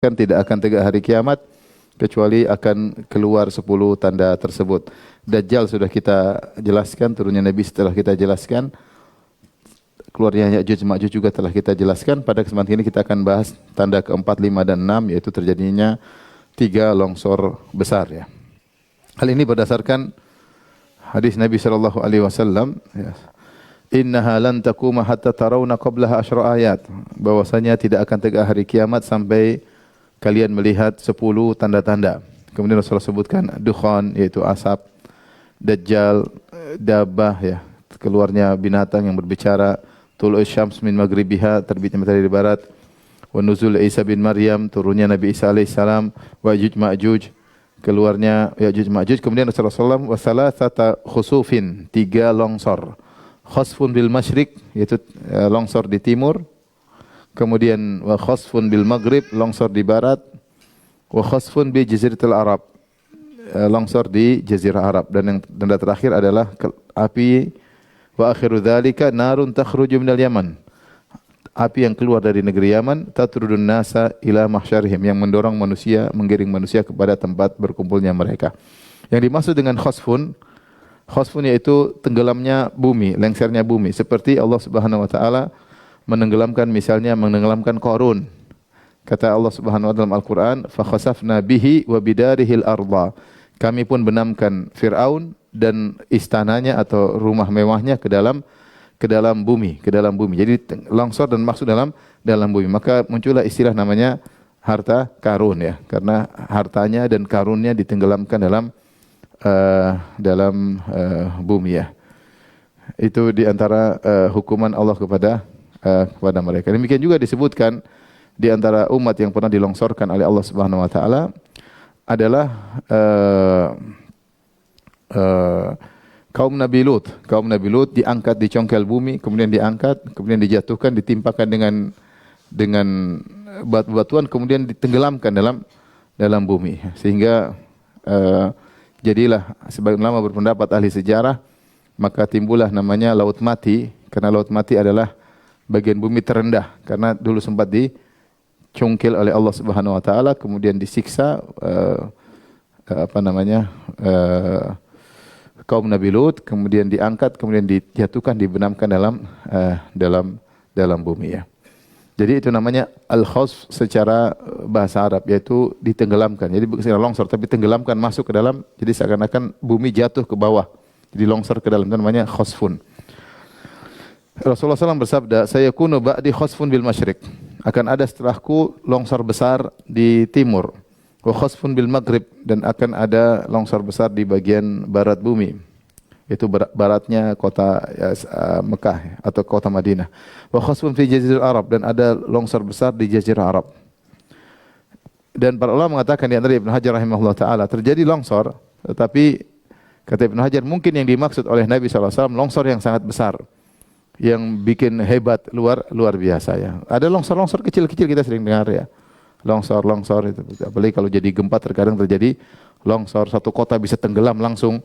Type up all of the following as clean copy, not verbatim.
kan tidak akan tegak hari kiamat kecuali akan keluar 10 tanda tersebut. Dajjal sudah kita jelaskan, turunnya Nabi setelah kita jelaskan. Keluarnya Ya'juj Ma'juj juga telah kita jelaskan. Pada kesempatan ini kita akan bahas tanda keempat, 5 dan 6, yaitu terjadinya 3 longsor besar ya. Hal ini berdasarkan hadis Nabi sallallahu alaihi wasallam ya. Innaha lan taquma hatta tarawna qablaha asyra ayat. Bahwasanya tidak akan tegak hari kiamat sampai kalian melihat 10 tanda-tanda. Kemudian Rasulullah sebutkan dukhan, yaitu asap, dajjal, dabah ya, keluarnya binatang yang berbicara, tulu'us syams min maghribiha, terbitnya matahari dari barat, wa nuzul Isa bin Maryam, turunnya Nabi Isa alaihissalam, wa Ya'juj Ma'juj, keluarnya Ya'juj Ma'juj. Kemudian Rasulullah SAW wa salasata khusufin, 3 longsor. Khasfun bil masyriq, yaitu longsor di timur. Kemudian wa khasfun bil maghrib, longsor di barat. Wa khasfun bi jaziratil Arab, longsor di jazirah Arab. Dan yang tanda terakhir adalah api. Wa akhiru dzalika narun takhruju minal Yaman, api yang keluar dari negeri Yaman, tatrudun nasa ila mahsyarihim, yang mendorong manusia, menggiring manusia kepada tempat berkumpulnya mereka. Yang dimaksud dengan khasfun yaitu tenggelamnya bumi, lengsernya bumi, seperti Allah Subhanahu wa taala menenggelamkan Qarun. Kata Allah Subhanahu wa taala dalam Al-Qur'an, fa khasafna bihi wa bidarihil arda. Kami pun benamkan Firaun dan istananya atau rumah mewahnya ke dalam bumi. Jadi longsor dan masuk dalam bumi. Maka muncullah istilah namanya harta karun ya, karena hartanya dan karunnya ditenggelamkan dalam bumi ya. Itu di antara hukuman Allah kepada mereka. Demikian juga disebutkan di antara umat yang pernah dilongsorkan oleh Allah Subhanahu wa taala adalah kaum Nabi Lut. Kaum Nabi Lut diangkat di congkel bumi, kemudian diangkat, kemudian dijatuhkan, ditimpakan dengan batu-batuan, kemudian ditenggelamkan dalam bumi. Sehingga jadilah, sebagian ulama berpendapat ahli sejarah, maka timbullah namanya Laut Mati, karena Laut Mati adalah bagian bumi terendah, karena dulu sempat dicongkel oleh Allah Subhanahu wa taala, kemudian disiksa kaum Nabi Lut, kemudian diangkat, kemudian dijatuhkan, dibenamkan dalam bumi ya. Jadi itu namanya al-khasf secara bahasa Arab, yaitu ditenggelamkan. Jadi bukan secara longsor, tapi tenggelamkan, masuk ke dalam, jadi seakan-akan bumi jatuh ke bawah, jadi longsor ke dalam, itu namanya khasfun. Rasulullah SAW bersabda, sayakunu ba'di khasfun bil masyriq, akan ada setelahku longsor besar di timur. Wa khasfun bil maghrib, dan akan ada longsor besar di bagian barat bumi, yaitu baratnya kota Mekah atau kota Madinah. Wa khasfun fi jazirah Arab, dan ada longsor besar di jazirah Arab. Dan para ulama mengatakan, di antara Ibnu Hajar rahimahullah taala, terjadi longsor, tetapi kata Ibnu Hajar mungkin yang dimaksud oleh Nabi SAW longsor yang sangat besar, yang bikin hebat, luar biasa ya. Ada longsor-longsor kecil-kecil kita sering dengar ya. Longsor itu, apalagi kalau jadi gempa terkadang terjadi longsor, satu kota bisa tenggelam langsung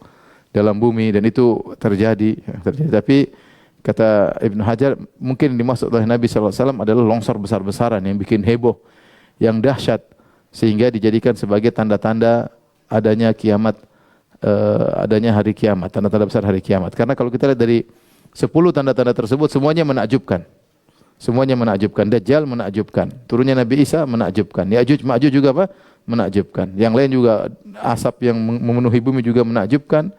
dalam bumi, dan itu terjadi. Tapi kata Ibnu Hajar mungkin yang dimaksud oleh Nabi SAW adalah longsor besar-besaran yang bikin heboh, yang dahsyat, sehingga dijadikan sebagai tanda-tanda adanya kiamat, adanya hari kiamat, tanda-tanda besar hari kiamat. Karena kalau kita lihat dari 10 tanda-tanda tersebut, semuanya menakjubkan. Dajjal menakjubkan, turunnya Nabi Isa menakjubkan, Ya'juj Ma'juj juga menakjubkan. Yang lain juga, asap yang memenuhi bumi juga menakjubkan.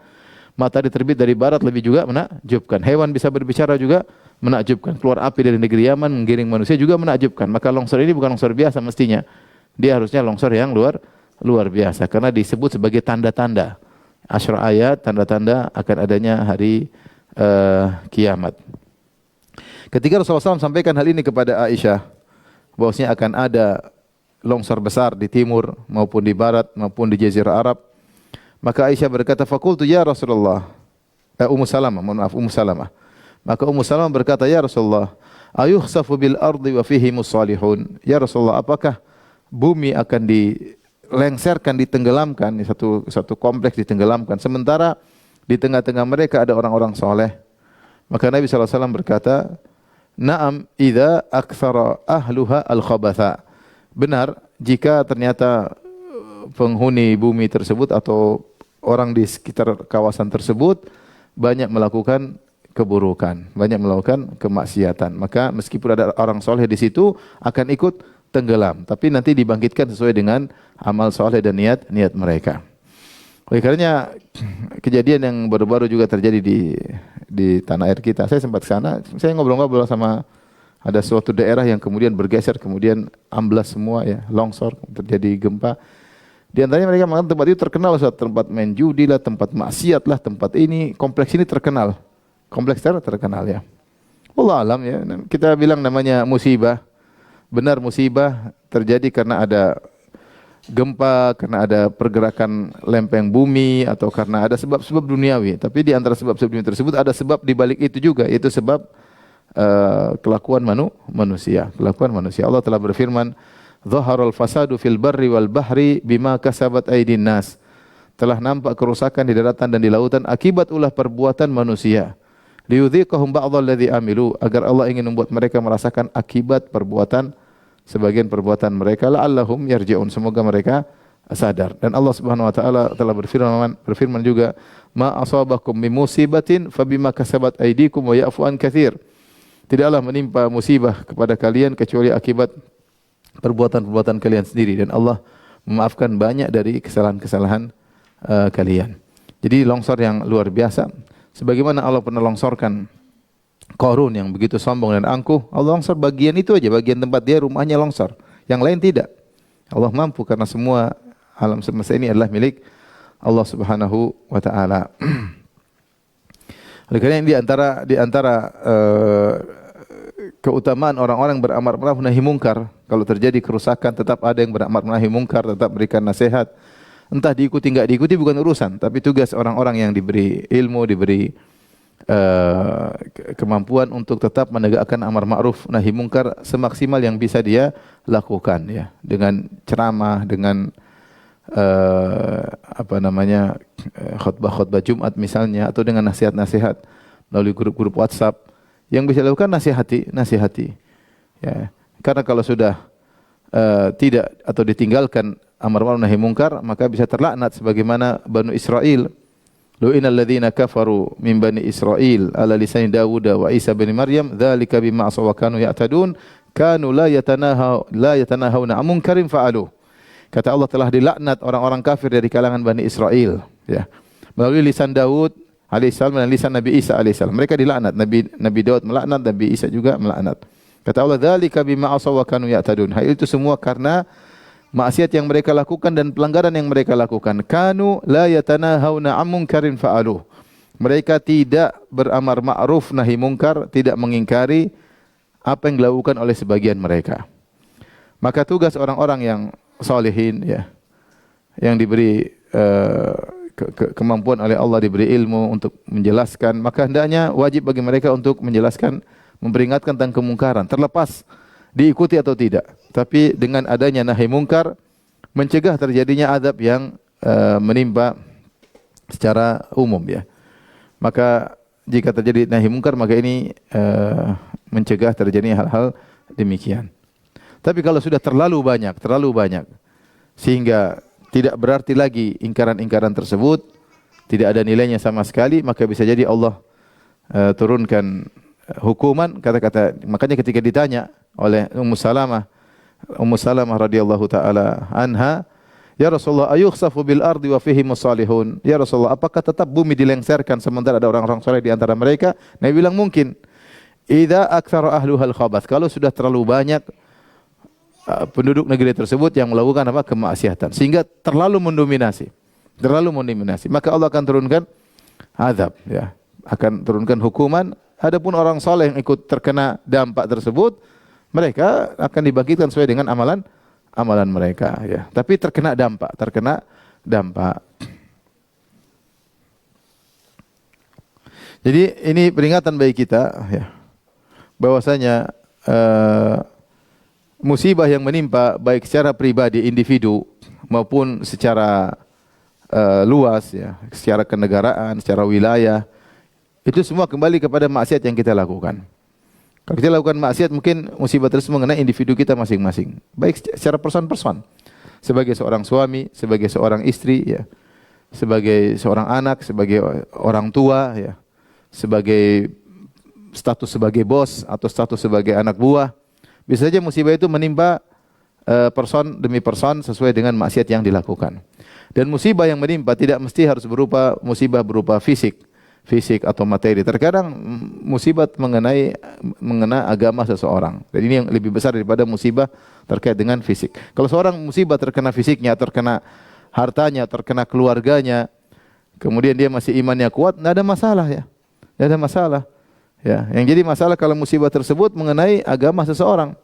Matahari terbit dari barat lebih juga menakjubkan. Hewan bisa berbicara juga menakjubkan. Keluar api dari negeri Yaman menggiring manusia juga menakjubkan. Maka longsor ini bukan longsor biasa mestinya. Dia harusnya longsor yang luar biasa, karena disebut sebagai tanda-tanda. Asyra ayat, tanda-tanda akan adanya hari kiamat. Ketika Rasulullah SAW sampaikan hal ini kepada Aisyah, bahwasanya akan ada longsor besar di timur maupun di barat maupun di jazirah Arab, maka Aisyah berkata, faqultu ya Rasulullah, Ummu Salamah. Maka Ummu Salamah berkata, ya Rasulullah, ayukhsafu bil ardi wa fihi mussalihun. Ya Rasulullah, apakah bumi akan dilengserkan, ditenggelamkan, satu kompleks ditenggelamkan, sementara di tengah-tengah mereka ada orang-orang soleh? Maka Nabi SAW berkata, na'am idza aktsara ahluha al-khabatha. Benar jika ternyata penghuni bumi tersebut atau orang di sekitar kawasan tersebut banyak melakukan keburukan, banyak melakukan kemaksiatan, maka meskipun ada orang soleh di situ akan ikut tenggelam, tapi nanti dibangkitkan sesuai dengan amal soleh dan niat mereka. Oleh karenanya kejadian yang baru-baru juga terjadi di tanah air kita. Saya sempat ke sana, saya ngobrol-ngobrol sama ada suatu daerah yang kemudian bergeser, kemudian amblas semua ya, longsor, terjadi gempa. Di antaranya mereka mengatakan tempat itu terkenal, suatu tempat main judi lah, tempat maksiat lah, tempat ini, kompleks ini terkenal. Kompleks terkenal ya. Wallah alam ya. Kita bilang namanya musibah. Benar musibah terjadi karena ada gempa, karena ada pergerakan lempeng bumi atau karena ada sebab-sebab duniawi. Tapi di antara sebab-sebab dunia tersebut ada sebab di balik itu juga, yaitu sebab kelakuan manusia. Kelakuan manusia. Allah telah berfirman, "Dhaharal fasadu fil barri wal bahri bima kasabat aydin nas." Telah nampak kerusakan di daratan dan di lautan akibat ulah perbuatan manusia. Liyudhiqahum ba'dalladzi amilu, agar Allah ingin membuat mereka merasakan akibat perbuatan sebagian perbuatan mereka, la'allahum yarji'un, semoga mereka sadar. Dan Allah Subhanahu wa taala telah berfirman juga, "Ma asabakum min musibatin fabima kasabat aydikum wa ya'fu an katsir." Tidaklah menimpa musibah kepada kalian kecuali akibat perbuatan-perbuatan kalian sendiri, dan Allah memaafkan banyak dari kesalahan-kesalahan kalian. Jadi longsor yang luar biasa. Sebagaimana Allah pernah longsorkan Qarun yang begitu sombong dan angkuh, Allah longsor bagian itu aja, bagian tempat dia rumahnya longsor. Yang lain tidak. Allah mampu karena semua alam semesta ini adalah milik Allah Subhanahu wa taala. Oleh karena di antara keutamaan orang-orang beramar ma'ruf nahi mungkar, kalau terjadi kerusakan tetap ada yang beramar ma'ruf nahi mungkar, tetap berikan nasihat. Entah diikuti enggak diikuti bukan urusan, tapi tugas orang-orang yang diberi ilmu, diberi kemampuan untuk tetap menegakkan amar ma'ruf nahi mungkar semaksimal yang bisa dia lakukan ya, dengan ceramah, dengan khutbah-khutbah Jumat misalnya, atau dengan nasihat-nasihat melalui grup-grup WhatsApp. Yang bisa dilakukan nasihati ya. Karena kalau sudah tidak atau ditinggalkan amar ma'ruf nahi mungkar, maka bisa terlaknat sebagaimana Banu Israel. Lu'inal ladzina kafaru min bani Israil ala lisani Dawud wa Isa bin Maryam dzalika bima asaw wa kanu ya'tadun kanu la yatanahawna 'an munkarin fa'alu. Kata Allah, telah dilaknat orang-orang kafir dari kalangan Bani Israel ya, melalui lisan Daud alaihissalam dan lisan Nabi Isa alaihissalam. Mereka dilaknat, Nabi Daud melaknat, Nabi Isa juga melaknat. Kata Allah, dzalika bima asaw wa kanu ya'tadun. Hal itu semua karena maksiat yang mereka lakukan dan pelanggaran yang mereka lakukan. Kanu la yatanahawna 'an munkarin fa'aluh. Mereka tidak beramar ma'ruf nahi mungkar, tidak mengingkari apa yang dilakukan oleh sebagian mereka. Maka tugas orang-orang yang salihin ya, yang diberi kemampuan oleh Allah, diberi ilmu untuk menjelaskan, maka hendaknya wajib bagi mereka untuk menjelaskan, memperingatkan tentang kemungkaran, terlepas diikuti atau tidak. Tapi dengan adanya nahi mungkar mencegah terjadinya adab yang menimpa secara umum ya. Maka jika terjadi nahi mungkar, maka ini mencegah terjadinya hal-hal demikian. Tapi kalau sudah terlalu banyak sehingga tidak berarti lagi ingkaran-ingkaran tersebut, tidak ada nilainya sama sekali, maka bisa jadi Allah turunkan hukuman. Makanya ketika ditanya oleh Ummu Salamah radhiyallahu taala anha, "Ya Rasulullah, ayukhsafu bil ardi wa fihi musalihun?" Ya Rasulullah, apakah tetap bumi dilengserkan sementara ada orang-orang saleh di antara mereka? Nabi bilang mungkin. Idza aktsara ahluhal khabath, kalau sudah terlalu banyak penduduk negeri tersebut yang melakukan kemaksiatan sehingga terlalu mendominasi, maka Allah akan turunkan azab ya, akan turunkan hukuman. Adapun orang saleh yang ikut terkena dampak tersebut, mereka akan dibangkitkan sesuai dengan amalan mereka ya. Tapi terkena dampak. Jadi ini peringatan bagi kita ya, bahwasanya musibah yang menimpa baik secara pribadi individu maupun secara luas ya, secara kenegaraan, secara wilayah, itu semua kembali kepada maksiat yang kita lakukan. Kalau kita lakukan maksiat, mungkin musibah tersebut mengenai individu kita masing-masing. Baik secara person-person. Sebagai seorang suami, sebagai seorang istri, ya, sebagai seorang anak, sebagai orang tua, ya, sebagai status sebagai bos atau status sebagai anak buah. Bisa saja musibah itu menimpa person demi person sesuai dengan maksiat yang dilakukan. Dan musibah yang menimpa tidak mesti harus berupa musibah berupa fisik atau materi. Terkadang musibah mengena agama seseorang. Dan ini yang lebih besar daripada musibah terkait dengan fisik. Kalau seorang musibah terkena fisiknya, terkena hartanya, terkena keluarganya, kemudian dia masih imannya kuat, tidak ada masalah, ya. Tidak ada masalah. Ya, yang jadi masalah kalau musibah tersebut mengenai agama seseorang.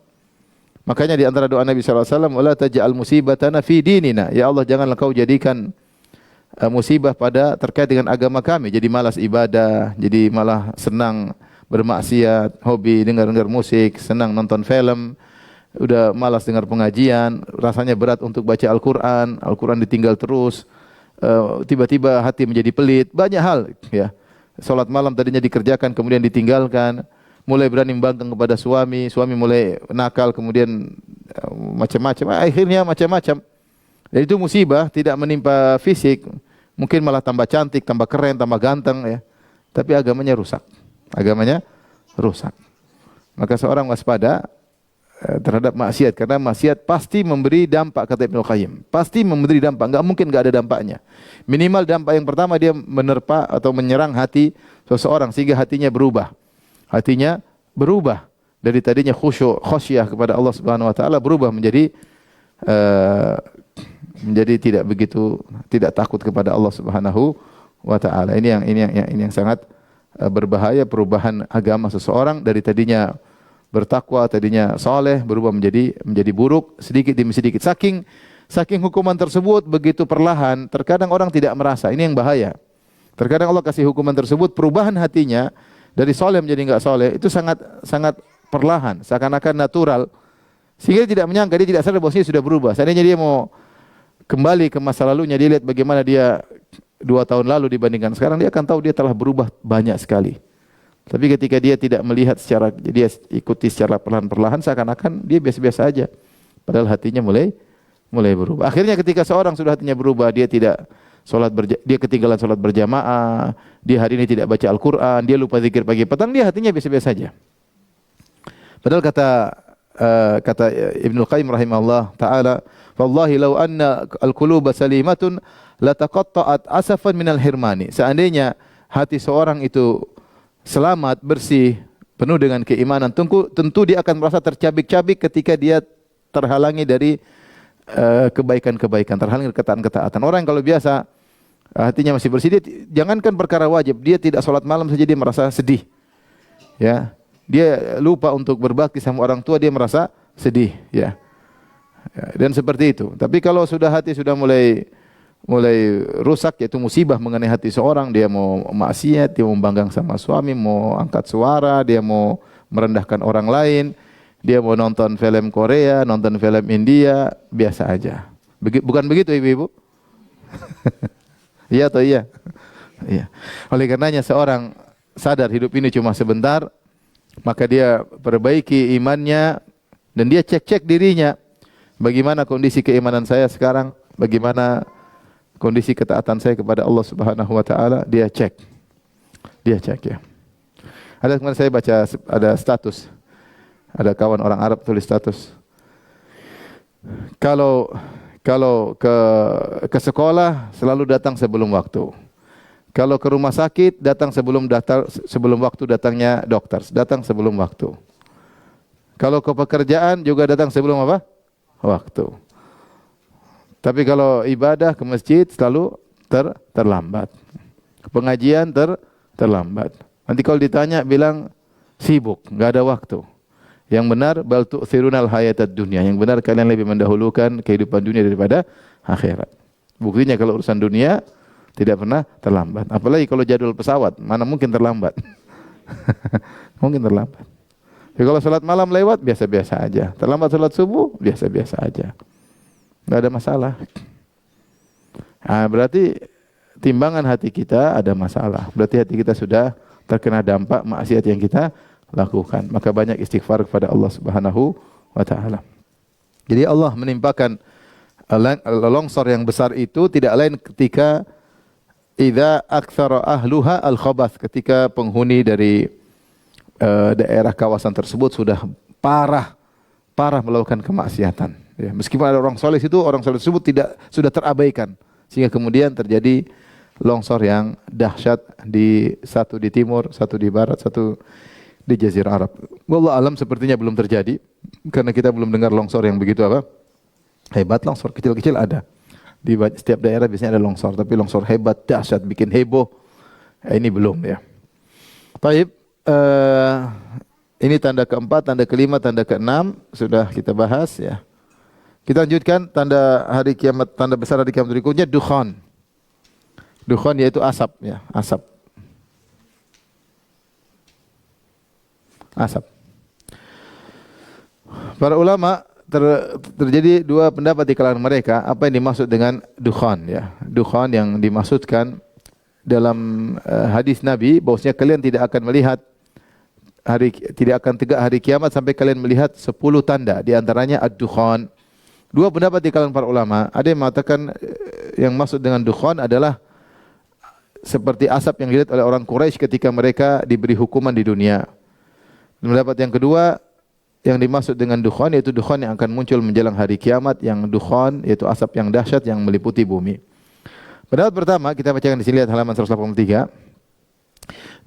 Makanya di antara doa Nabi sallallahu alaihi wasallam, "Wala taj'al musibatana fi dinina." Ya Allah, janganlah kau jadikan musibah terkait dengan agama kami. Jadi malas ibadah, jadi malah senang bermaksiat, hobi dengar musik, senang nonton film, udah malas dengar pengajian, rasanya berat untuk baca Al-Quran ditinggal terus, tiba-tiba hati menjadi pelit, banyak hal, ya. Salat malam tadinya dikerjakan kemudian ditinggalkan, mulai berani membangkang kepada suami mulai nakal, kemudian macam-macam, akhirnya macam-macam. Dan itu musibah tidak menimpa fisik, mungkin malah tambah cantik, tambah keren, tambah ganteng, ya. Tapi agamanya rusak. Maka seorang waspada terhadap maksiat, karena maksiat pasti memberi dampak, kata Ibnu Qayyim. Pasti memberi dampak, enggak mungkin enggak ada dampaknya. Minimal dampak yang pertama, dia menerpa atau menyerang hati seseorang sehingga hatinya berubah. Hatinya berubah dari tadinya khusyah kepada Allah Subhanahu wa taala berubah menjadi tidak takut kepada Allah Subhanahu wa taala. Ini yang sangat berbahaya, perubahan agama seseorang dari tadinya bertakwa, tadinya saleh berubah menjadi buruk sedikit demi sedikit. Saking hukuman tersebut begitu perlahan, terkadang orang tidak merasa. Ini yang bahaya. Terkadang Allah kasih hukuman tersebut, perubahan hatinya dari saleh menjadi enggak saleh itu sangat perlahan, seakan-akan natural. Sehingga dia tidak menyangka, dia tidak sadar bahwa dia sudah berubah. Seandainya dia mau kembali ke masa lalunya, dia lihat bagaimana dia 2 tahun lalu dibandingkan sekarang, dia akan tahu dia telah berubah banyak sekali. Tapi ketika dia tidak melihat dia ikuti secara perlahan-perlahan, seakan-akan dia biasa-biasa aja. Padahal hatinya mulai berubah. Akhirnya ketika seorang sudah hatinya berubah, dia ketinggalan salat berjamaah, dia hari ini tidak baca Al-Quran, dia lupa zikir pagi petang, dia hatinya biasa-biasa saja. Padahal kata Ibnu Qayyim rahimahullah taala, "Wallahi law anna al-quluba salimatun lataqatta'at asafan minal hirmani." Seandainya hati seorang itu selamat, bersih, penuh dengan keimanan, tentu dia akan merasa tercabik-cabik ketika dia terhalangi dari kebaikan-kebaikan, terhalangi dari ketaatan-ketaatan. Orang yang kalau biasa hatinya masih bersih, dia jangankan perkara wajib, dia tidak salat malam saja dia merasa sedih. Ya, dia lupa untuk berbakti sama orang tua, dia merasa sedih, ya. Dan seperti itu. Tapi kalau hati sudah mulai rusak, yaitu musibah mengenai hati seorang, dia mau maksiat, dia mau membanggang sama suami, mau angkat suara, dia mau merendahkan orang lain, dia mau nonton film Korea, nonton film India, biasa aja. Bukan begitu ibu-ibu? Iya atau iya? Iya. Oleh karenanya seorang sadar hidup ini cuma sebentar, maka dia perbaiki imannya dan dia cek dirinya. Bagaimana kondisi keimanan saya sekarang? Bagaimana kondisi ketaatan saya kepada Allah Subhanahu wa taala? Dia cek ya. Ada kemarin saya baca ada status. Ada kawan orang Arab tulis status. Kalau ke sekolah selalu datang sebelum waktu. Kalau ke rumah sakit datang sebelum waktu datangnya dokter, datang sebelum waktu. Kalau ke pekerjaan juga datang sebelum apa? Waktu. Tapi kalau ibadah ke masjid selalu terlambat. Pengajian terlambat. Nanti kalau ditanya bilang sibuk, enggak ada waktu. Yang benar bal tu'thirunal hayatad dunya. Yang benar kalian lebih mendahulukan kehidupan dunia daripada akhirat. Buktinya kalau urusan dunia tidak pernah terlambat. Apalagi kalau jadwal pesawat, mana mungkin terlambat. Mungkin terlambat. Jadi kalau salat malam lewat biasa-biasa aja. Terlambat salat subuh biasa-biasa aja. Enggak ada masalah. Nah, berarti timbangan hati kita ada masalah. Berarti hati kita sudah terkena dampak maksiat yang kita lakukan. Maka banyak istighfar kepada Allah Subhanahu wa taala. Jadi Allah menimpakan longsor yang besar itu tidak lain ketika idza aktsara ahluha al-khabath, ketika penghuni dari daerah kawasan tersebut sudah parah melakukan kemaksiatan. Ya, meskipun ada orang soleh itu, orang soleh tersebut sudah terabaikan sehingga kemudian terjadi longsor yang dahsyat, satu di timur, satu di barat, satu di Jazirah Arab. Wallahu alam, sepertinya belum terjadi karena kita belum dengar longsor yang begitu hebat. Longsor kecil-kecil ada. Di setiap daerah biasanya ada longsor, tapi longsor hebat, dahsyat, bikin heboh, ini belum ya. Baik, ini tanda keempat, tanda kelima, tanda keenam sudah kita bahas ya. Kita lanjutkan tanda hari kiamat, tanda besar hari kiamat berikutnya dukhan. Dukhan yaitu asap ya, asap. Asap. Para ulama terjadi dua pendapat di kalangan mereka apa yang dimaksud dengan dukhan ya. Dukhan yang dimaksudkan dalam hadis Nabi bahwasanya kalian tidak akan tegak hari kiamat sampai kalian melihat 10 tanda, di antaranya ad-dukhan. Dua pendapat di kalangan para ulama, ada yang mengatakan yang maksud dengan dukhan adalah seperti asap yang dilihat oleh orang Quraisy ketika mereka diberi hukuman di dunia. Pendapat yang kedua, yang dimaksud dengan dukhan yaitu dukhan yang akan muncul menjelang hari kiamat, yang dukhan yaitu asap yang dahsyat yang meliputi bumi. Pendapat pertama kita bacakan di sini, lihat halaman 183.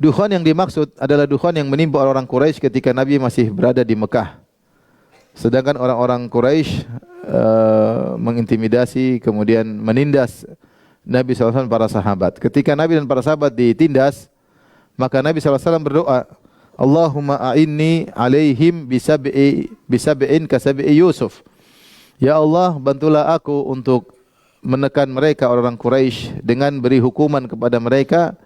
Dukhan yang dimaksud adalah dukhan yang menimpa orang Quraisy ketika Nabi masih berada di Mekah. Sedangkan orang-orang Quraisy mengintimidasi kemudian menindas Nabi SAW dan para sahabat. Ketika Nabi dan para sahabat ditindas, maka Nabi SAW berdoa, Allahumma a'inni alaihim bisab'in kasab'i Yusuf. Ya Allah, bantulah aku untuk menekan mereka orang Quraisy dengan beri hukuman kepada mereka,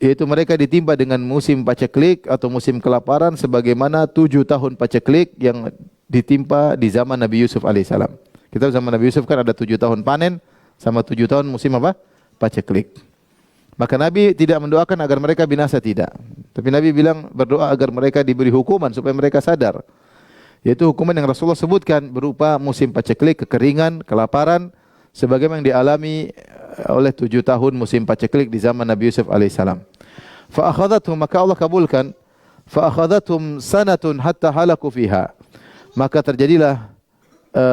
yaitu mereka ditimpa dengan musim paceklik atau musim kelaparan sebagaimana 7 tahun paceklik yang ditimpa di zaman Nabi Yusuf alaihissalam. Kita zaman Nabi Yusuf kan ada 7 tahun panen sama 7 tahun musim paceklik. Maka Nabi tidak mendoakan agar mereka binasa, tidak. Tapi Nabi bilang berdoa agar mereka diberi hukuman supaya mereka sadar. Yaitu hukuman yang Rasulullah sebutkan berupa musim paceklik, kekeringan, kelaparan sebagaimana yang dialami oleh 7 tahun musim paceklik di zaman Nabi Yusuf alaihissalam. Fa akhadhathum, maka Allah kabulkan. Fa akhadhathum sanatun hatta halaku fiha. Maka terjadilah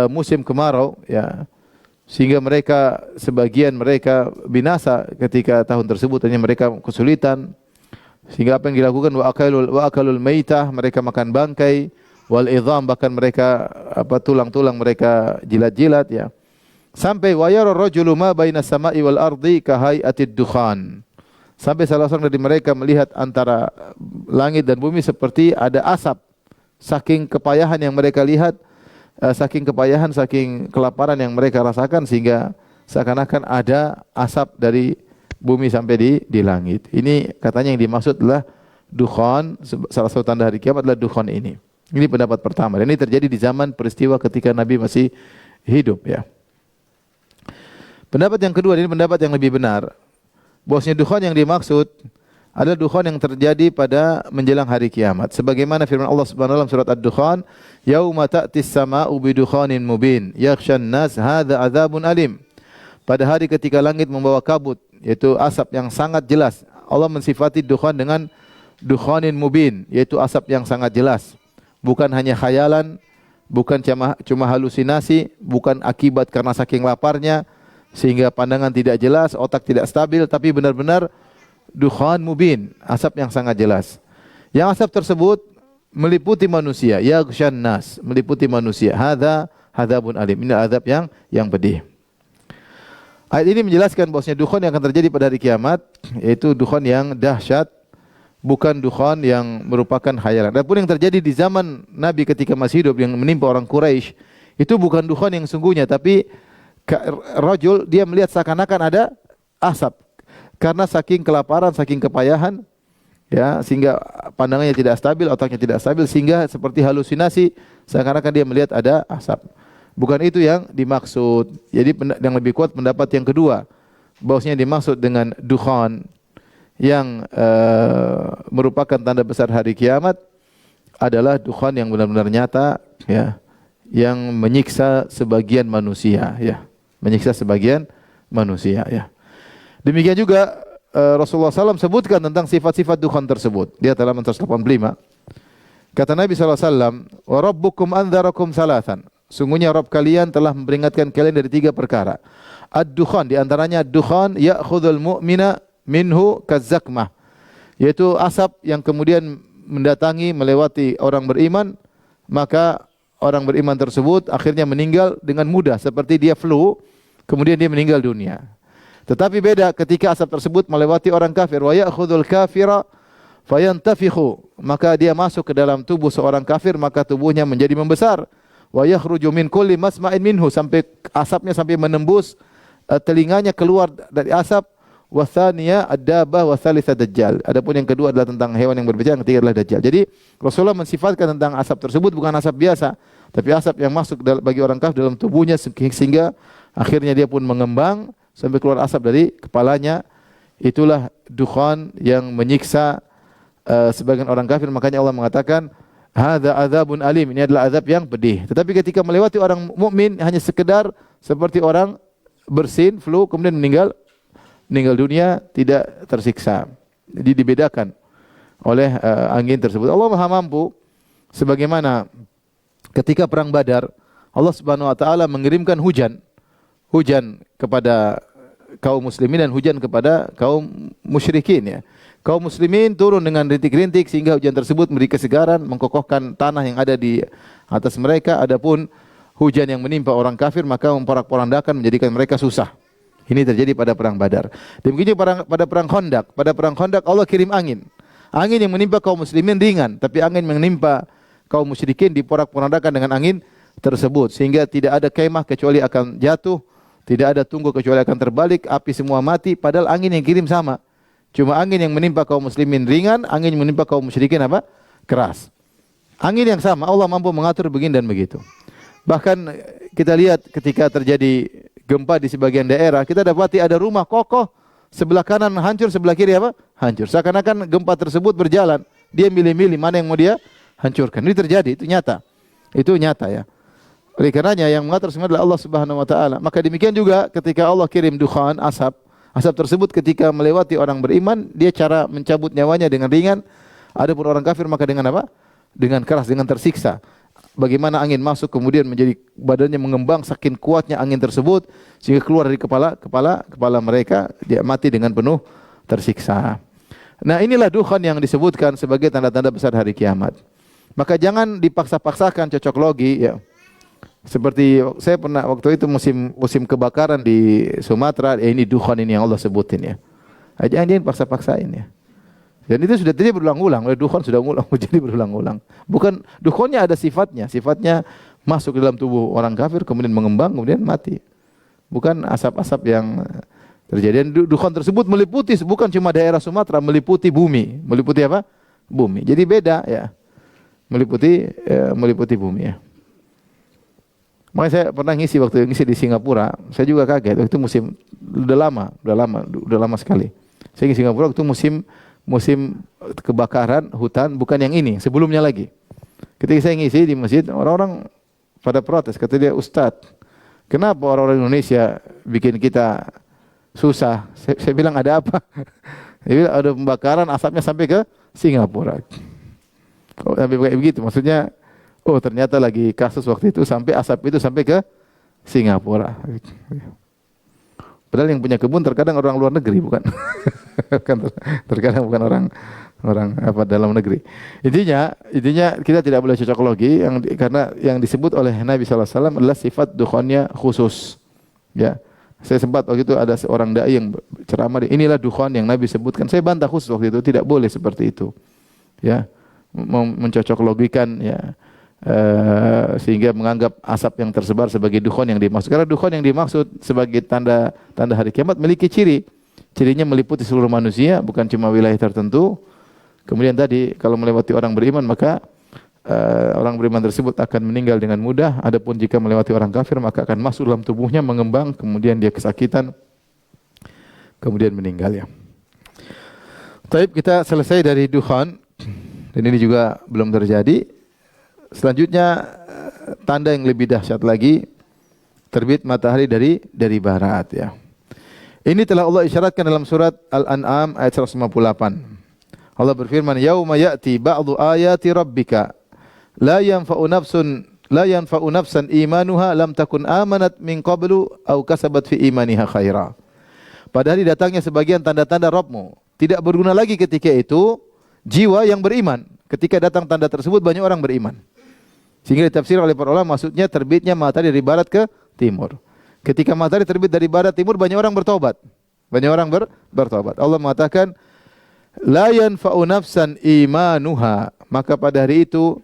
musim kemarau ya, sehingga sebagian mereka binasa ketika tahun tersebut, hanya mereka kesulitan. Sehingga apa yang dilakukan wa akalul maitah, mereka makan bangkai, wal idham, bahkan mereka tulang-tulang mereka jilat-jilat ya. Sampai wa yara rajulu ma baina sama'i wal ardi ka hay'atid dukhan. Sampai salah seorang dari mereka melihat antara langit dan bumi seperti ada asap. Saking kepayahan yang mereka lihat, saking kelaparan yang mereka rasakan, sehingga seakan-akan ada asap dari bumi sampai di langit. Ini katanya yang dimaksud adalah dukhan, salah satu tanda hari kiamat adalah dukhan ini. Ini pendapat pertama. Dan ini terjadi di zaman peristiwa ketika Nabi masih hidup ya. Pendapat yang kedua, ini pendapat yang lebih benar. Bahwasanya dukhan yang dimaksud adalah dukhan yang terjadi pada menjelang hari kiamat. Sebagaimana firman Allah Subhanahu wa taala surat Ad-Dukhan, "Yauma ta'tis sama'u bidukhanin mubin, yakhshan nas hadza adzabun alim." Pada hari ketika langit membawa kabut, yaitu asap yang sangat jelas. Allah mensifati dukhan dengan dukhanin mubin, yaitu asap yang sangat jelas. Bukan hanya khayalan, bukan cuma halusinasi, bukan akibat karena saking laparnya sehingga pandangan tidak jelas, otak tidak stabil, tapi benar-benar dukhan mubin, asap yang sangat jelas. Yang asap tersebut meliputi manusia, yaghshan nas, meliputi manusia. Hadzabun alim. Ini azab yang pedih. Ayat ini menjelaskan bahwasanya dukhan yang akan terjadi pada hari kiamat yaitu dukhan yang dahsyat, bukan dukhan yang merupakan khayalan. Adapun yang terjadi di zaman Nabi ketika masih hidup yang menimpa orang Quraisy, itu bukan dukhan yang sungguhnya, tapi rajul dia melihat seakan-akan ada asap. Karena saking kelaparan, saking kepayahan, ya, sehingga pandangannya tidak stabil, otaknya tidak stabil, sehingga seperti halusinasi, seakan-akan dia melihat ada asap. Bukan itu yang dimaksud. Jadi yang lebih kuat pendapat yang kedua, bahwasanya dimaksud dengan dukhan, yang merupakan tanda besar hari kiamat adalah dukhan yang benar-benar nyata, ya, yang menyiksa sebagian manusia, ya, menyiksa sebagian manusia, ya. Demikian juga Rasulullah SAW sebutkan tentang sifat-sifat dukhan tersebut. Dia dalam 185. Kata Nabi SAW, wa rabbukum anzarakum salatan. Sungguhnya Rabb kalian telah memperingatkan kalian dari 3 perkara. Ad-dukhan, di antaranya dukhan ya'khudhul mu'mina minhu kazzakmah, yaitu asap yang kemudian mendatangi melewati orang beriman, maka orang beriman tersebut akhirnya meninggal dengan mudah seperti dia flu, kemudian dia meninggal dunia. Tetapi beda ketika asap tersebut melewati orang kafir, wa ya'khudhul kafira fayantafikhu, maka dia masuk ke dalam tubuh seorang kafir, maka tubuhnya menjadi membesar. Wa yakhruju min kulli masma'in minhu, sampai asapnya sampai menembus telinganya, keluar dari asap. Wa thaniya ad-dabah wa tsalitsah dajjal. Adapun yang kedua adalah tentang hewan yang berbicara, yang ketiga adalah dajjal. Jadi Rasulullah mensifatkan tentang asap tersebut bukan asap biasa, tapi asap yang masuk bagi orang kafir dalam tubuhnya sehingga akhirnya dia pun mengembang sampai keluar asap dari kepalanya. Itulah dukhan yang menyiksa sebagian orang kafir. Makanya Allah mengatakan hadza adzabun alim, ini adalah azab yang pedih. Tetapi ketika melewati orang mukmin hanya sekedar seperti orang bersin, flu, kemudian meninggal dunia, tidak tersiksa. Jadi dibedakan oleh angin tersebut. Allah Maha Mampu, sebagaimana ketika perang Badar, Allah Subhanahu wa taala mengirimkan hujan kepada kaum muslimin dan hujan kepada kaum musyrikin, ya. Kaum muslimin turun dengan rintik-rintik sehingga hujan tersebut memberi kesegaran, mengkokohkan tanah yang ada di atas mereka. Adapun hujan yang menimpa orang kafir maka memporak-porandakan, menjadikan mereka susah. Ini terjadi pada perang Badar. Demikian pada perang Khandaq. Pada perang Khandaq Allah kirim angin. Angin yang menimpa kaum muslimin ringan, tapi angin yang menimpa kaum musyrikin diporak-porandakan dengan angin tersebut, sehingga tidak ada kemah kecuali akan jatuh, tidak ada tunggu kecuali akan terbalik, api semua mati, padahal angin yang kirim sama. Cuma angin yang menimpa kaum muslimin ringan, angin yang menimpa kaum musyrikin apa? Keras. Angin yang sama, Allah mampu mengatur begini dan begitu. Bahkan kita lihat ketika terjadi gempa di sebagian daerah, kita dapati ada rumah kokoh, sebelah kanan hancur, sebelah kiri apa? Hancur. Seakan-akan gempa tersebut berjalan, dia milih-milih mana yang mau dia hancurkan. Ini terjadi, itu nyata. Itu nyata, ya. Oleh karenanya yang mengatur semua adalah Allah Subhanahu wa taala. Maka demikian juga ketika Allah kirim dukhan, asap tersebut ketika melewati orang beriman, dia cara mencabut nyawanya dengan ringan. Adapun orang kafir maka dengan apa? Dengan keras, dengan tersiksa. Bagaimana angin masuk kemudian menjadi badannya mengembang saking kuatnya angin tersebut sehingga keluar dari kepala mereka, dia mati dengan penuh tersiksa. Nah, inilah dukhan yang disebutkan sebagai tanda-tanda besar hari kiamat. Maka jangan dipaksa-paksakan cocok logi, ya. Seperti saya pernah waktu itu musim kebakaran di Sumatera, ini dukhan ini yang Allah sebutin, ya. Jangan paksa-paksain, ya. Dan itu sudah terjadi berulang-ulang, oleh dukhan sudah jadi berulang-ulang. Bukan dukhannya ada sifatnya masuk ke dalam tubuh orang kafir kemudian mengembang kemudian mati. Bukan asap-asap yang terjadi. Dan dukhan tersebut meliputi bukan cuma daerah Sumatera, meliputi bumi. Meliputi apa? Bumi. Jadi beda, ya. Meliputi bumi, ya. Makanya saya pernah ngisi di Singapura, saya juga kaget. Itu musim udah lama sekali. Saya di Singapura itu musim kebakaran hutan, bukan yang ini, sebelumnya lagi. Ketika saya ngisi di masjid, orang-orang pada protes, kata dia, "Ustadz, kenapa orang-orang Indonesia bikin kita susah?" Saya bilang, "Ada apa?" Dia bilang, "Ada pembakaran, asapnya sampai ke Singapura." Oh, sampai kayak begitu, maksudnya, oh ternyata lagi kasus waktu itu sampai asap itu sampai ke Singapura. Padahal yang punya kebun terkadang orang luar negeri, bukan? Terkadang bukan orang apa dalam negeri. Intinya kita tidak boleh cocok logi karena yang disebut oleh Nabi sallallahu alaihi wasallam adalah sifat dukhannya khusus. Ya. Saya sempat waktu itu ada seorang dai yang ceramah, inilah dukhan yang Nabi sebutkan. Saya bantah khusus waktu itu, tidak boleh seperti itu. Ya. Mencocok logikan, ya. Sehingga menganggap asap yang tersebar sebagai dukhan yang dimaksud. Karena dukhan yang dimaksud sebagai tanda hari kiamat memiliki cirinya meliputi seluruh manusia, bukan cuma wilayah tertentu. Kemudian tadi kalau melewati orang beriman maka orang beriman tersebut akan meninggal dengan mudah. Adapun jika melewati orang kafir maka akan masuk dalam tubuhnya, mengembang, kemudian dia kesakitan, kemudian meninggal, ya. Taib, kita selesai dari dukhan dan ini juga belum terjadi. Selanjutnya tanda yang lebih dahsyat lagi, terbit matahari dari barat ya. Ini telah Allah isyaratkan dalam surat Al-An'am ayat 158. Allah berfirman, "Yauma ya'ti ba'du ayati rabbika la yanfa'u nafsan imanuha lam takun amanat min qablu aw kasabat fi imaniha khaira." Pada hari datangnya sebagian tanda-tanda Rabbmu, tidak berguna lagi ketika itu jiwa yang beriman. Ketika datang tanda tersebut banyak orang beriman. Sehingga ditafsir oleh para ulama maksudnya terbitnya matahari dari barat ke timur. Ketika matahari terbit dari barat timur banyak orang bertobat. Banyak orang bertobat. Allah mengatakan la yanfa'u nafsan imanuha, maka pada hari itu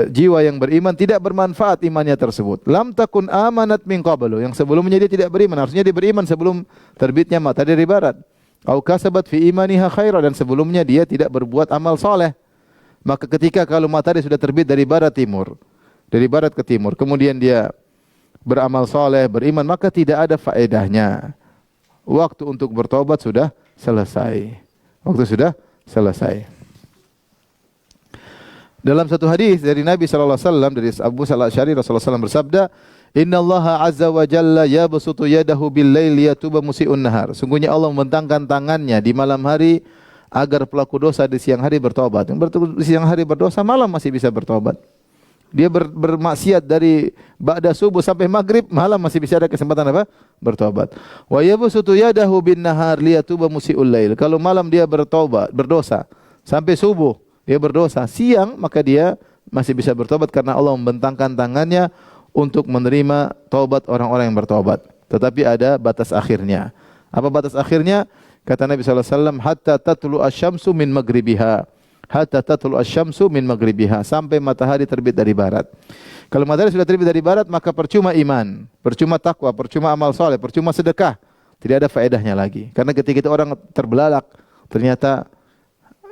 jiwa yang beriman tidak bermanfaat imannya tersebut. Lam takun amanat min qablu, yang sebelumnya dia tidak beriman, harusnya dia beriman sebelum terbitnya matahari dari barat. Au kasabat fi imaniha khaira, dan sebelumnya dia tidak berbuat amal soleh. Maka ketika kalau matahari sudah terbit dari barat timur, dari barat ke timur, kemudian dia beramal soleh, beriman, maka tidak ada faedahnya. Waktu untuk bertobat sudah selesai. Waktu sudah selesai. Dalam satu hadis dari Nabi SAW, dari Abu Musa al-Asy'ari, Rasulullah SAW bersabda, "Inna Allah azza wa jalla yabsutu yadahu bil-lail liyatuba musii'un nahar." Sungguhnya Allah membentangkan tangannya di malam hari agar pelaku dosa di siang hari bertobat. Yang di siang hari berdosa, malam masih bisa bertobat. Dia bermaksiat dari ba'da subuh sampai maghrib, malam masih bisa ada kesempatan apa? Bertobat. Wa yabsutu yadahu bin-nahar liyatuba musii'ul lail. Kalau malam dia bertobat, berdosa sampai subuh, dia berdosa, siang maka dia masih bisa bertobat karena Allah membentangkan tangannya untuk menerima taubat orang-orang yang bertobat. Tetapi ada batas akhirnya. Apa batas akhirnya? Kata Nabi SAW, hatta tatlu asyamsu min maghribiha. Hatta tatlu asyamsu min maghribiha, sampai matahari terbit dari barat. Kalau matahari sudah terbit dari barat, maka percuma iman, percuma takwa, percuma amal soleh, percuma sedekah. Tidak ada faedahnya lagi. Karena ketika itu orang terbelalak, ternyata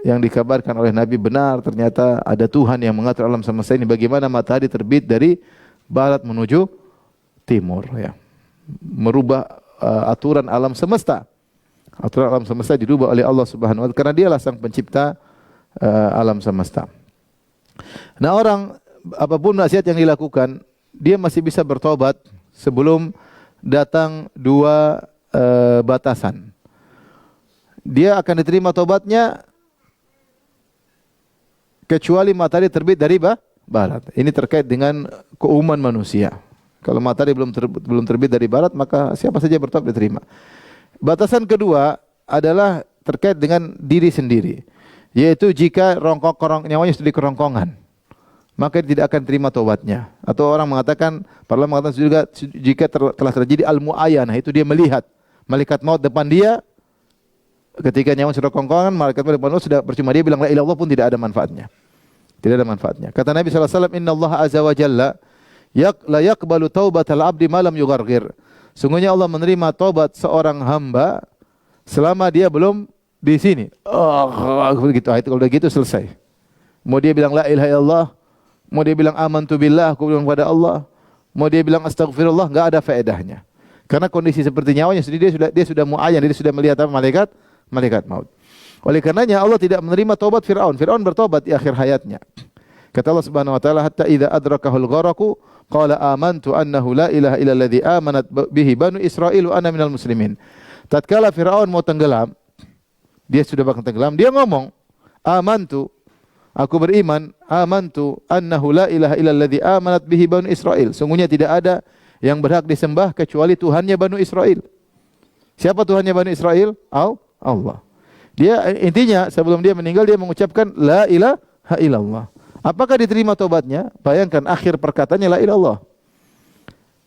yang dikabarkan oleh Nabi benar, ternyata ada Tuhan yang mengatur alam semesta ini. Bagaimana matahari terbit dari barat menuju timur, ya, merubah aturan alam semesta. Aturan alam semesta dirubah oleh Allah Subhanahu wa taala karena dialah sang pencipta alam semesta. Nah, orang apapun maksiat yang dilakukan, dia masih bisa bertobat sebelum datang dua batasan. Dia akan diterima tobatnya kecuali matahari terbit dari barat. Ini terkait dengan keumuman manusia. Kalau matahari belum terbit dari barat, maka siapa saja bertobat diterima. Batasan kedua adalah terkait dengan diri sendiri, yaitu jika nyawanya sudah di kerongkongan, maka dia tidak akan terima tobatnya. Atau orang mengatakan, para ulama mengatakan juga jika telah terjadi al-mu'ayyanah, itu dia melihat malaikat maut depan dia. Ketika nyawa sudah kerongkongan, malaikat maut depan dia sudah percuma dia bilang la ilaha illallah pun tidak ada manfaatnya. Tidak ada manfaatnya. Kata Nabi SAW, "Inna Allah azza wa jalla la yaqbalu taubatal abdi ma lam yugharghir." Sungguhnya Allah menerima taubat seorang hamba selama dia belum di sini. Begitu. Itu kalau udah gitu selesai. Mau dia bilang la ilaha illallah, mau dia bilang amantu billah, aku bilang kepada Allah, mau dia bilang astagfirullah, enggak ada faedahnya. Karena kondisi seperti nyawanya dia sudah muayyan, dia sudah melihat apa? Malaikat maut. Oleh karenanya Allah tidak menerima taubat Fir'aun. Fir'aun bertobat di akhir hayatnya. Kata Allah Subhanahu wa taala, hatta idza adrakahul gharaqu qala amantu annahu la ilaha illa alladhi amanat bihi banu Israil wa ana minal muslimin. Tatkala Firaun mau tenggelam, dia sudah bakal tenggelam, dia ngomong, amantu, aku beriman, amantu annahu la ilaha illa alladhi amanat bihi banu Israil. Sungguhnya tidak ada yang berhak disembah kecuali Tuhannya Banu Israil. Siapa Tuhannya Banu Israil? Allah. Dia intinya sebelum dia meninggal dia mengucapkan la ilaha illallah. Apakah diterima tobatnya? Bayangkan akhir perkataannya la ilallah.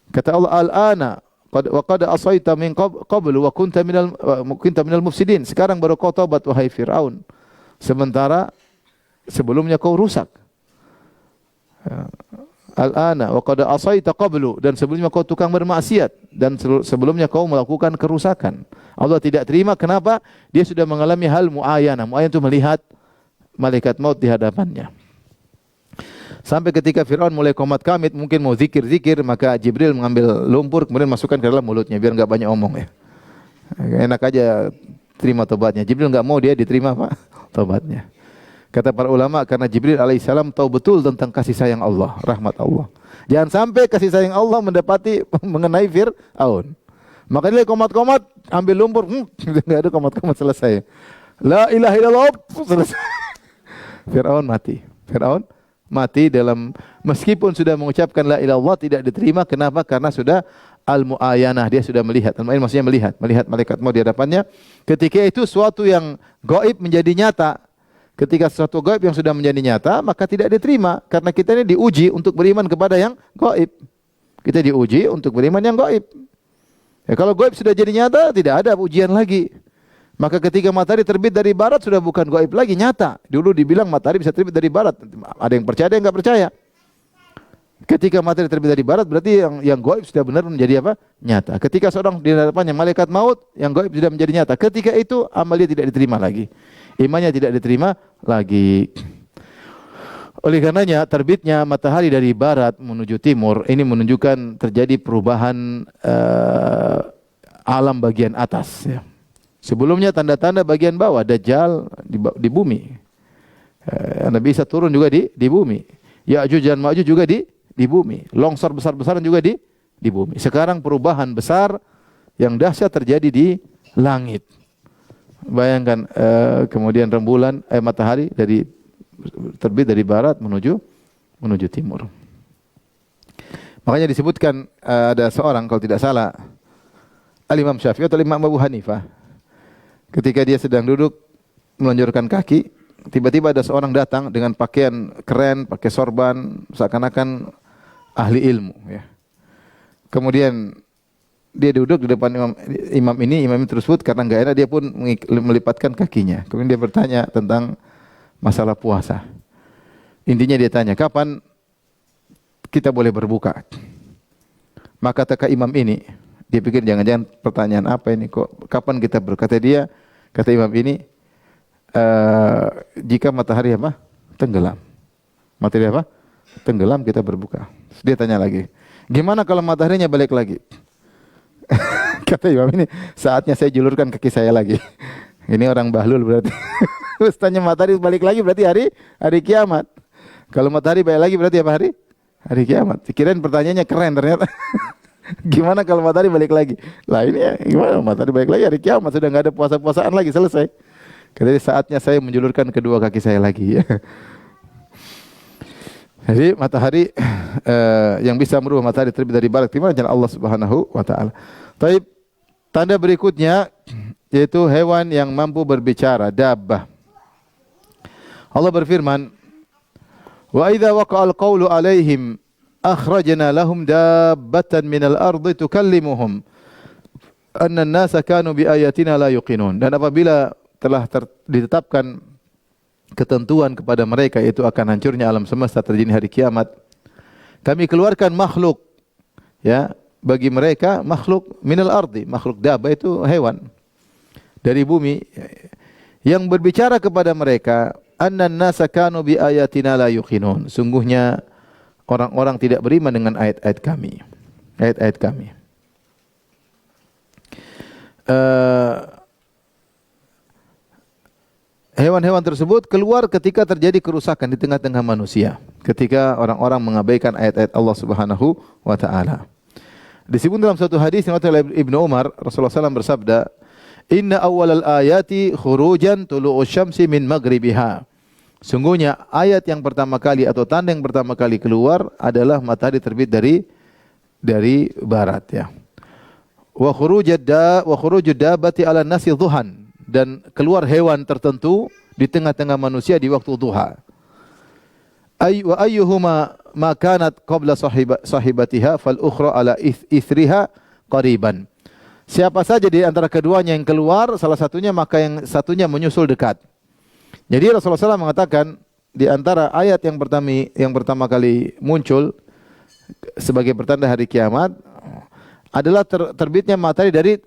Kata Allah, al-ana wa qad asaita min qablu wa kunta minal mufsidin. Sekarang baru kau tobat wahai Firaun. Sementara sebelumnya kau rusak. Al-ana wa qad asaita qablu, dan sebelumnya kau tukang bermaksiat, dan sebelumnya kau melakukan kerusakan. Allah tidak terima. Kenapa? Dia sudah mengalami hal muayyanah. Muayyanah itu melihat malaikat maut di hadapannya. Sampai ketika Fir'aun mulai komat kamit, mungkin mau zikir-zikir, maka Jibril mengambil lumpur kemudian masukkan ke dalam mulutnya biar enggak banyak omong ya. Enak aja diterima tobatnya. Jibril enggak mau dia diterima apa? Tobatnya. Kata para ulama karena Jibril alaihissalam tahu betul tentang kasih sayang Allah, rahmat Allah. Jangan sampai kasih sayang Allah mendapati mengenai Fir'aun. Maka dia komat-komat, ambil lumpur, enggak ada komat-komat, selesai. La ilaha illallah, selesai. Fir'aun mati. Fir'aun mati dalam, meskipun sudah mengucapkan la ilaha illallah tidak diterima. Kenapa? Karena sudah al-mu'ayanah, dia sudah melihat. Al-mu'ayanah maksudnya melihat malaikat maut di hadapannya. Ketika itu suatu yang gaib menjadi nyata. Ketika sesuatu gaib yang sudah menjadi nyata, maka tidak diterima. Karena kita ini diuji untuk beriman kepada yang gaib. Kita diuji untuk beriman yang gaib. Ya, kalau gaib sudah jadi nyata, tidak ada ujian lagi. Maka ketika matahari terbit dari barat sudah bukan gaib lagi, nyata. Dulu dibilang matahari bisa terbit dari barat. Ada yang percaya, ada yang enggak percaya. Ketika matahari terbit dari barat berarti yang gaib sudah benar menjadi apa? Nyata. Ketika seorang di hadapannya malaikat maut, yang gaib sudah menjadi nyata. Ketika itu amal dia tidak diterima lagi. Imannya tidak diterima lagi. Oleh karenanya terbitnya matahari dari barat menuju timur ini menunjukkan terjadi perubahan alam bagian atas. Ya. Sebelumnya tanda-tanda bagian bawah, Dajjal di bumi. Nabi Isa turun juga di bumi. Ya'juj dan Ma'juj juga di bumi. Longsor besar-besaran juga di bumi. Sekarang perubahan besar yang dahsyat terjadi di langit. Bayangkan kemudian rembulan matahari dari terbit dari barat menuju timur. Makanya disebutkan ada seorang kalau tidak salah Al-Imam Syafi'i atau Imam Abu Hanifah ketika dia sedang duduk melonjorkan kaki, tiba-tiba ada seorang datang dengan pakaian keren, pakai sorban, seakan-akan ahli ilmu. Ya. Kemudian dia duduk di depan imam ini tersebut karena enggak enak dia pun melipatkan kakinya. Kemudian dia bertanya tentang masalah puasa. Intinya dia tanya, kapan kita boleh berbuka? Maka kata imam ini, dia pikir jangan-jangan pertanyaan apa ini kok, kapan kita berkata dia, kata imam ini, jika matahari apa? Tenggelam. Matahari apa? Tenggelam kita berbuka. Dia tanya lagi, gimana kalau mataharinya balik lagi? Kata imam ini, saatnya saya julurkan kaki saya lagi. Ini orang bahlul berarti. Ustaznya matahari balik lagi berarti hari kiamat. Kalau matahari balik lagi berarti apa hari? Hari kiamat. Kirain pertanyaannya keren ternyata. Gimana kalau matahari balik lagi? Lah ini ya, gimana matahari balik lagi hari kiamat sudah enggak ada puasa-puasaan lagi, selesai. Jadi saatnya saya menjulurkan kedua kaki saya lagi. Jadi matahari yang bisa merubah matahari terbit dari barat timur adalah Allah Subhanahu wa taala. Taib, tanda berikutnya yaitu hewan yang mampu berbicara, dabbah. Allah berfirman, "Wa idza waqa'al qawlu 'alaihim akhrajna lahum dabbatan minal ardi tukallimuhum anna an-nasa kanu bi ayatina la yuqinun." Dan apabila telah ditetapkan ketentuan kepada mereka yaitu akan hancurnya alam semesta terjadi hari kiamat, kami keluarkan makhluk ya bagi mereka, makhluk minal ardi, makhluk dabbah itu hewan dari bumi yang berbicara kepada mereka, annan nasa kanu bi ayatina la yuqinun, sungguhnya orang-orang tidak beriman dengan ayat-ayat kami. Ayat-ayat kami. Hewan-hewan tersebut keluar ketika terjadi kerusakan di tengah-tengah manusia, ketika orang-orang mengabaikan ayat-ayat Allah Subhanahu wa taala. Disebut dalam suatu hadis oleh Ibnu Umar, Rasulullah SAW bersabda, "Inna awwalal ayati khurujan tulu'us syamsi min maghribiha." Sungguhnya ayat yang pertama kali atau tanda yang pertama kali keluar adalah matahari terbit dari barat ya. Wa khurujud dabbati 'ala nasi dhuhan, dan keluar hewan tertentu di tengah-tengah manusia di waktu duha. Wa ayyuhuma ma kanat qabla sahibatiha fal ukhra ala ithriha qariban. Siapa saja di antara keduanya yang keluar, salah satunya maka yang satunya menyusul dekat. Jadi Rasulullah SAW mengatakan di antara ayat yang pertama kali muncul sebagai pertanda hari kiamat adalah terbitnya matahari dari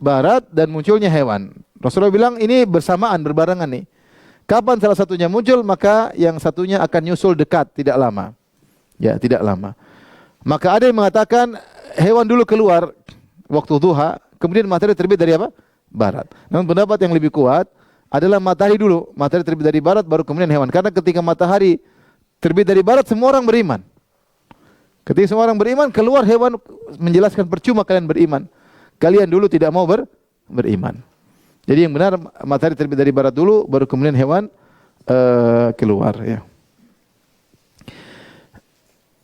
barat dan munculnya hewan. Rasulullah bilang ini bersamaan, berbarengan nih. Kapan salah satunya muncul, maka yang satunya akan nyusul dekat, tidak lama. Ya, tidak lama. Maka ada yang mengatakan hewan dulu keluar waktu duha, kemudian matahari terbit dari apa? barat. Namun pendapat yang lebih kuat adalah matahari dulu. Matahari terbit dari barat, baru kemudian hewan. Karena ketika matahari terbit dari barat, semua orang beriman. Ketika semua orang beriman, keluar hewan menjelaskan percuma kalian beriman. Kalian dulu tidak mau beriman. Jadi yang benar matahari terbit dari barat dulu, baru kemudian hewan keluar. Ya.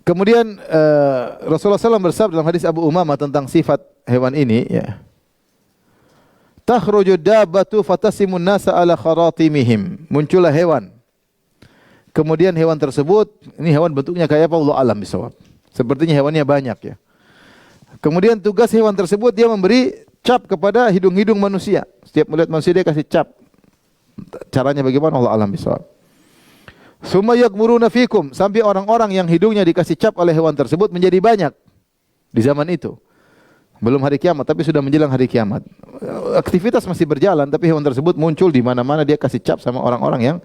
Kemudian Rasulullah SAW bersabda dalam hadis Abu Umamah tentang sifat hewan ini. Ya. Takhruju dabbatu fatasimun nasa ala kharatimihim. Muncullah hewan. Kemudian hewan tersebut, ini hewan bentuknya kayak apa? Allah alam bisawab. Sepertinya hewannya banyak ya. Kemudian tugas hewan tersebut dia memberi cap kepada hidung-hidung manusia. Setiap melihat manusia dia kasih cap. Caranya bagaimana? Allah alam bisawab. Summa yakmuruna fikum, sampai orang-orang yang hidungnya dikasih cap oleh hewan tersebut menjadi banyak di zaman itu. Belum hari kiamat, tapi sudah menjelang hari kiamat. Aktivitas masih berjalan, tapi hewan tersebut muncul di mana-mana, dia kasih cap sama orang-orang yang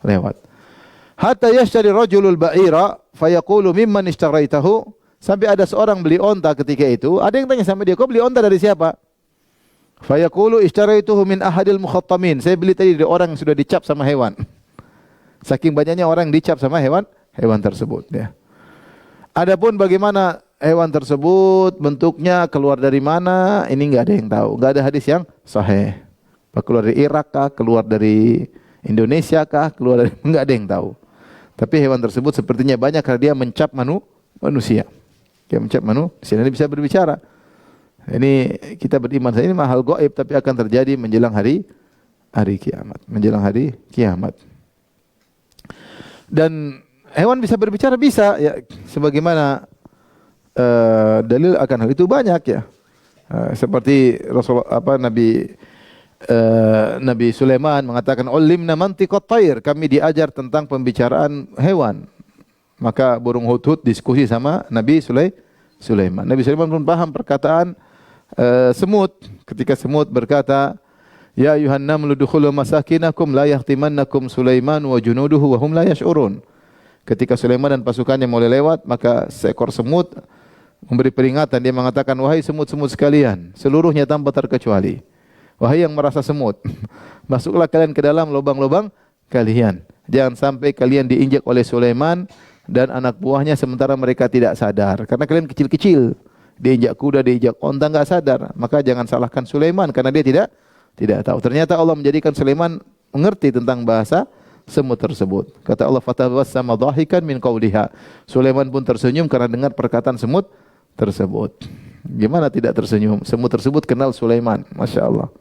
lewat. Hatta yashtari rajulul ba'ira fayaqulu mimman ishtaraitahu, sampai ada seorang beli onta ketika itu, ada yang tanya sama dia, kau beli onta dari siapa? Fayaqulu ishtaraituhu min ahadil mukhattamin, saya beli tadi dari orang yang sudah dicap sama hewan. Saking banyaknya orang yang dicap sama hewan tersebut ya. Adapun bagaimana hewan tersebut bentuknya, keluar dari mana, ini enggak ada yang tahu. Enggak ada hadis yang sahih. Keluar dari Irak kah, keluar dari Indonesia kah, keluar dari, enggak ada yang tahu. Tapi hewan tersebut sepertinya banyak karena dia mencap manusia. Dia mencap manusia, dia bisa berbicara. Ini kita beriman saja ini mahal gaib, tapi akan terjadi menjelang hari kiamat. Menjelang hari kiamat. Dan hewan bisa berbicara, bisa ya, sebagaimana dalil akan hal itu banyak ya. Seperti Nabi Sulaiman mengatakan ulimna mantiqat thair, kami diajar tentang pembicaraan hewan. Maka burung hudhud diskusi sama Nabi Sulaiman. Nabi Sulaiman pun paham perkataan semut. Ketika semut berkata, ya ayuhan namlu dukhulu masakinakum la yahtimannakum Sulaiman wa junuduhu wa hum la yash'urun. Ketika Sulaiman dan pasukannya mulai lewat, maka seekor semut memberi peringatan. Dia mengatakan, wahai semut-semut sekalian, seluruhnya tanpa terkecuali. Wahai yang merasa semut, masuklah kalian ke dalam lubang-lubang kalian. Jangan sampai kalian diinjak oleh Sulaiman dan anak buahnya sementara mereka tidak sadar. Karena kalian kecil-kecil, diinjak kuda, diinjak onta, enggak sadar. Maka jangan salahkan Sulaiman karena dia tidak tahu. Ternyata Allah menjadikan Sulaiman mengerti tentang bahasa semut tersebut. Kata Allah, fatabassama dhahikan min qawliha. Sulaiman pun tersenyum karena dengar perkataan semut tersebut. Gimana tidak tersenyum? Semut tersebut kenal Sulaiman, Masya Allah.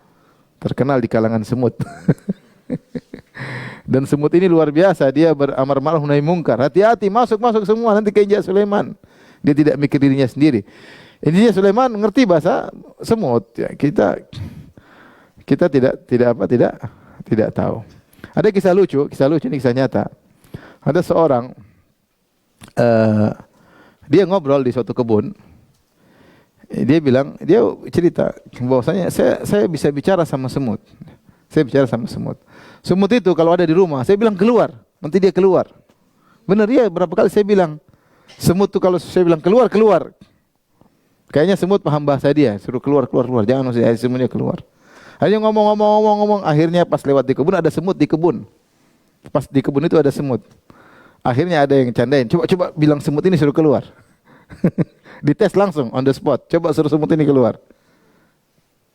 Terkenal di kalangan semut. Dan semut ini luar biasa, dia beramar ma'ruf nahi mungkar. Hati-hati, masuk semua nanti keinjak Sulaiman. Dia tidak mikir dirinya sendiri. Intinya Sulaiman mengerti bahasa semut. Ya, kita tidak tahu. Ada kisah lucu ini kisah nyata. Ada seorang dia ngobrol di suatu kebun. Dia bilang, dia cerita bahwasanya saya bisa bicara sama semut. Saya bicara sama semut. Semut itu kalau ada di rumah, saya bilang keluar, nanti dia keluar. Benar ya, berapa kali saya bilang. Semut itu kalau saya bilang keluar. Kayaknya semut paham bahasa dia, suruh keluar. Jangan semuanya keluar. Akhirnya ngomong, akhirnya pas lewat di kebun ada semut di kebun. Pas di kebun itu ada semut. Akhirnya ada yang candain, coba bilang semut ini suruh keluar. Dites langsung on the spot. Coba suruh semut ini keluar.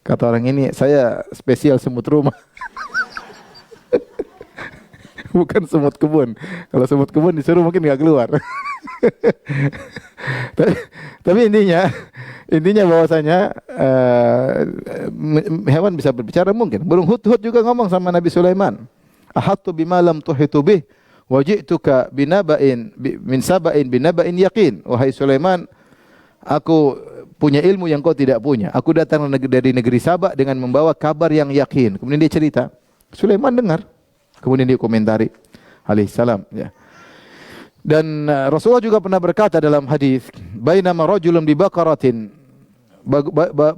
Kata orang ini, saya spesial semut rumah. Bukan semut kebun. Kalau semut kebun disuruh mungkin nggak keluar. Tapi intinya bahwasanya hewan bisa berbicara mungkin. Burung hudhud juga ngomong sama Nabi Sulaiman. Ahattu bima lam tuhitu bih wa ji'tuka binaba'in min saba'in binaba'in yaqin. Wahai Sulaiman, aku punya ilmu yang kau tidak punya. Aku datang dari negeri Sabak dengan membawa kabar yang yakin. Kemudian dia cerita. Sulaiman dengar. Kemudian dia komentari. Alaihissalam. Ya. Dan Rasulullah juga pernah berkata dalam hadis, bainama rajulun bi baqaratin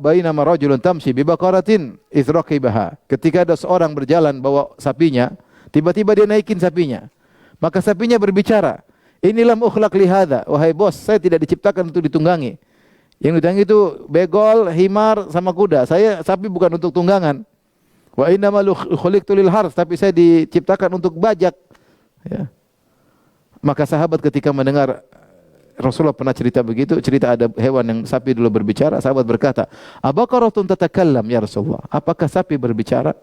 bainama rajulun tamshi bi baqaratin izraqibaha. Ketika ada seorang berjalan bawa sapinya, tiba-tiba dia naikin sapinya. Maka sapinya berbicara, inilah ukhlaq li hadza. Wahai bos, saya tidak diciptakan untuk ditunggangi. Yang ditunggangi itu begol, himar sama kuda. Saya sapi bukan untuk tunggangan. Wa innamal khuliqtu lil harth, tapi saya diciptakan untuk bajak. Ya. Maka sahabat ketika mendengar Rasulullah pernah cerita begitu, cerita ada hewan yang sapi dulu berbicara, sahabat berkata, "Abaqaratun tatakallam ya Rasulullah?" Apakah sapi berbicara?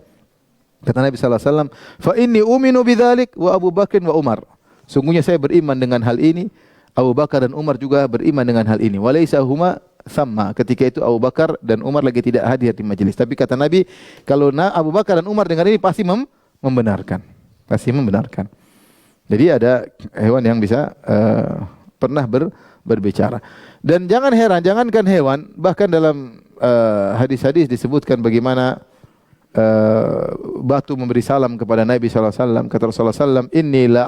Kata Nabi sallallahu alaihi wasallam, "Fa inni uminu bidzalik wa Abu Bakr wa Umar." Sungguhnya saya beriman dengan hal ini, Abu Bakar dan Umar juga beriman dengan hal ini. Walaysa huma sama. Ketika itu Abu Bakar dan Umar lagi tidak hadir di majelis. Tapi kata Nabi, kalau Abu Bakar dan Umar dengar ini pasti membenarkan. Pasti membenarkan. Jadi ada hewan yang bisa pernah berbicara. Dan jangan heran, jangankan hewan, bahkan dalam hadis-hadis disebutkan bagaimana batu memberi salam kepada Nabi sallallahu alaihi wasallam. Kata Rasulullah sallam, inni la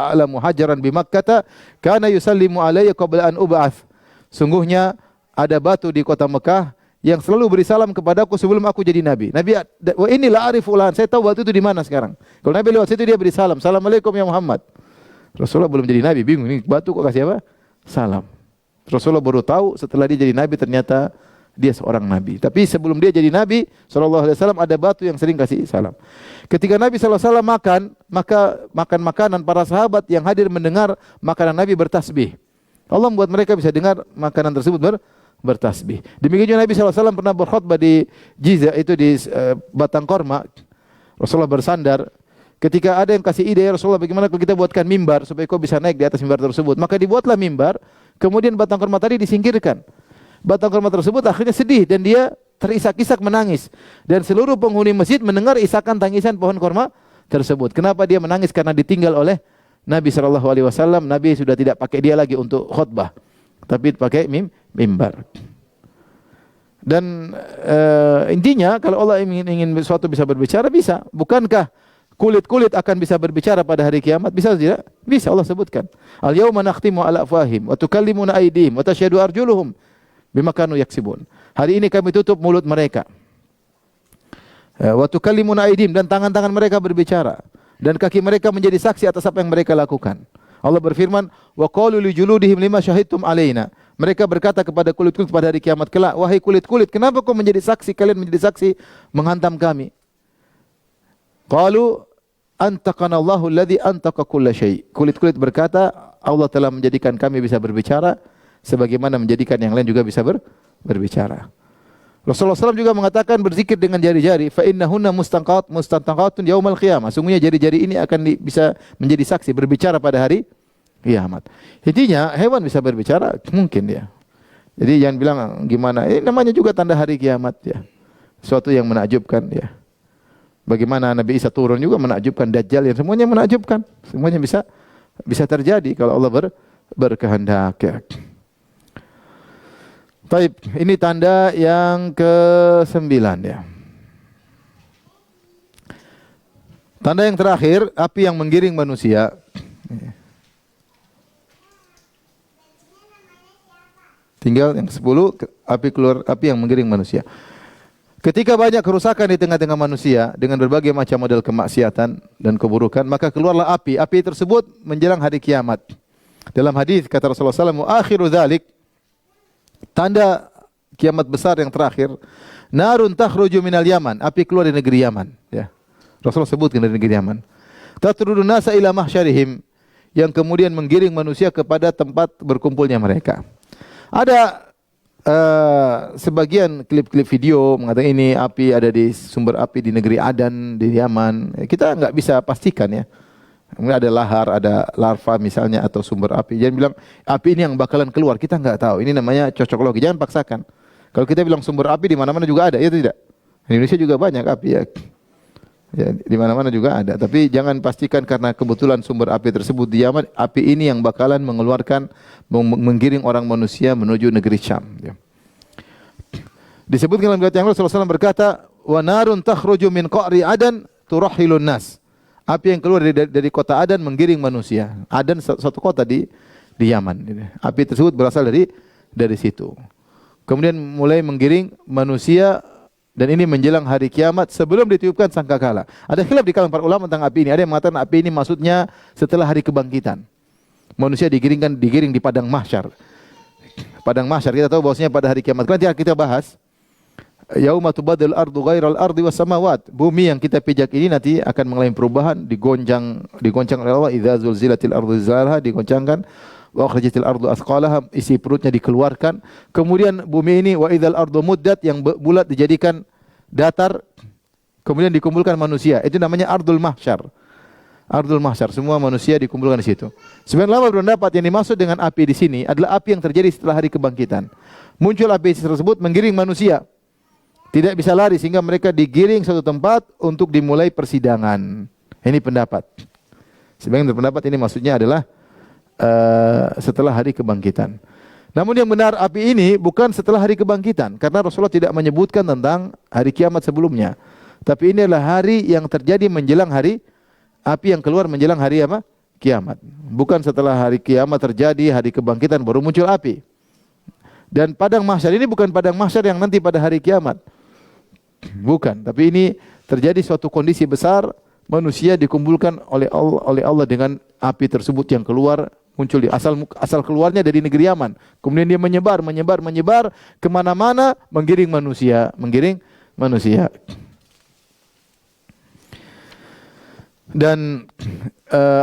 a'lamu hajaran bi Makkah kana yusallimu alayya qabla an ub'ats. Sungguhnya ada batu di kota Mekah yang selalu beri salam kepadaku sebelum aku jadi nabi. Nabi, wa inni la a'rifu ulan, saya tahu batu itu di mana sekarang. Kalau Nabi lewat situ dia beri salam, "Assalamualaikum ya Muhammad." Rasulullah belum jadi nabi, bingung ini batu kok kasih apa? Salam. Rasulullah baru tahu setelah dia jadi nabi ternyata dia seorang nabi. Tapi sebelum dia jadi nabi sallallahu alaihi wasallam ada batu yang sering kasih salam. Ketika Nabi sallallahu alaihi wasallam makan, maka makan makanan para sahabat yang hadir mendengar makanan Nabi bertasbih. Allah membuat mereka bisa dengar makanan tersebut bertasbih. Demikian juga Nabi sallallahu alaihi wasallam pernah berkhutbah di Jizah, itu di batang korma. Rasulullah bersandar. Ketika ada yang kasih ide, "Ya Rasulullah, bagaimana kalau kita buatkan mimbar supaya kau bisa naik di atas mimbar tersebut?" Maka dibuatlah mimbar, kemudian batang korma tadi disingkirkan. Batang korma tersebut akhirnya sedih dan dia terisak-isak menangis. Dan seluruh penghuni masjid mendengar isakan tangisan pohon korma tersebut. Kenapa dia menangis? Karena ditinggal oleh Nabi sallallahu alaihi wasallam. Nabi sudah tidak pakai dia lagi untuk khutbah, tapi pakai mimbar. Dan intinya kalau Allah ingin sesuatu bisa berbicara, bisa. Bukankah kulit-kulit akan bisa berbicara pada hari kiamat? Bisa tidak? Bisa, Allah sebutkan. Al-yawma nakhtimu ala afwahim wa tukallimuna aydihim wa tashhadu arjuluhum bima kanu yaksibun. Hari ini kami tutup mulut mereka. Wa tukallimuna aydihim, dan tangan-tangan mereka berbicara dan kaki mereka menjadi saksi atas apa yang mereka lakukan. Allah berfirman, "Wa qalu li juludihim lima syahidtum alaina." Mereka berkata kepada kulit-kulit pada hari kiamat kelak, "Wahai kulit-kulit, kenapa kau menjadi saksi? Kalian menjadi saksi menghantam kami." Qalu antaqana Allahu alladhi antaqa kulla syai'. Kulit-kulit berkata, Allah telah menjadikan kami bisa berbicara sebagaimana menjadikan yang lain juga bisa berbicara. Rasulullah SAW juga mengatakan berzikir dengan jari-jari, fa innahunna mustantaqatun yaumal qiyamah. Sungguhnya jari-jari ini akan bisa menjadi saksi berbicara pada hari kiamat. Intinya hewan bisa berbicara mungkin ya. Jadi jangan bilang gimana, namanya juga tanda hari kiamat ya. Suatu yang menakjubkan ya. Bagaimana Nabi Isa turun juga menakjubkan, Dajjal, yang semuanya menakjubkan. Semuanya bisa terjadi kalau Allah berkehendak ya. Baik, ini tanda yang ke-9 ya. Tanda yang terakhir, api yang menggiring manusia. Tinggal yang ke-10, api yang menggiring manusia. Ketika banyak kerusakan di tengah-tengah manusia dengan berbagai macam model kemaksiatan dan keburukan, maka keluarlah api. Api tersebut menjelang hari kiamat. Dalam hadis kata Rasulullah SAW, "Akhiru dzalik," tanda kiamat besar yang terakhir, "narun takhruju minal Yaman," api keluar dari negeri Yaman. Ya. Rasulullah sebutkan dari negeri Yaman. "Tatrudun nasa ila mahsyarihim," yang kemudian menggiring manusia kepada tempat berkumpulnya mereka. Ada sebagian klip-klip video mengatakan ini api ada di sumber api di negeri Adan di Yaman. Kita nggak bisa pastikan ya. Mungkin ada lahar, ada larva misalnya atau sumber api. Jangan bilang api ini yang bakalan keluar. Kita nggak tahu. Ini namanya cocokologi. Jangan paksakan. Kalau kita bilang sumber api di mana-mana juga ada, ya tidak. Di Indonesia juga banyak api ya. Ya, di mana-mana juga ada. Tapi jangan pastikan karena kebetulan sumber api tersebut di Yaman, api ini yang bakalan mengeluarkan, menggiring orang manusia menuju negeri Syam. Ya. Disebutkan dalam riwayat yang lain Rasulullah SAW berkata, "Wa narun takhruju min qa'ri Adan turahhilun nas." Api yang keluar dari kota Adan menggiring manusia. Adan suatu kota di Yaman. Api tersebut berasal dari situ. Kemudian mulai menggiring manusia. Dan ini menjelang hari kiamat sebelum ditiupkan sangkakala. Ada khilaf di kalangan para ulama tentang api ini. Ada yang mengatakan api ini maksudnya setelah hari kebangkitan. Manusia digiring di padang mahsyar. Padang mahsyar kita tahu bahwasanya pada hari kiamat. Nanti kita bahas yauma tubaddal ardu ghairal ardi was samawat. Bumi yang kita pijak ini nanti akan mengalami perubahan, digoncang oleh Allah. Idza zulzilatil ardu zilzalaha, digoncangkan. Wa akhrajatil ardu athqalaha, isi perutnya dikeluarkan. Kemudian bumi ini wa idzal ardu muddat, yang bulat dijadikan datar. Kemudian dikumpulkan manusia. Itu namanya ardul mahsyar. Ardul mahsyar, semua manusia dikumpulkan di situ. Sebenarnya ulama berpendapat yang dimaksud dengan api di sini adalah api yang terjadi setelah hari kebangkitan. Muncul api tersebut menggiring manusia. Tidak bisa lari sehingga mereka digiring satu tempat untuk dimulai persidangan. Ini pendapat. Sebagian berpendapat ini maksudnya adalah setelah hari kebangkitan. Namun yang benar api ini bukan setelah hari kebangkitan, karena Rasulullah tidak menyebutkan tentang hari kiamat sebelumnya. Tapi ini adalah hari yang terjadi menjelang hari api yang keluar menjelang hari apa? Kiamat. Bukan setelah hari kiamat terjadi, hari kebangkitan baru muncul api. Dan padang mahsyar ini bukan padang mahsyar yang nanti pada hari kiamat. Bukan, tapi ini terjadi suatu kondisi besar, manusia dikumpulkan oleh Allah dengan api tersebut yang keluar, muncul di asal keluarnya dari negeri Yaman. Kemudian dia menyebar kemana-mana, menggiring manusia. Dan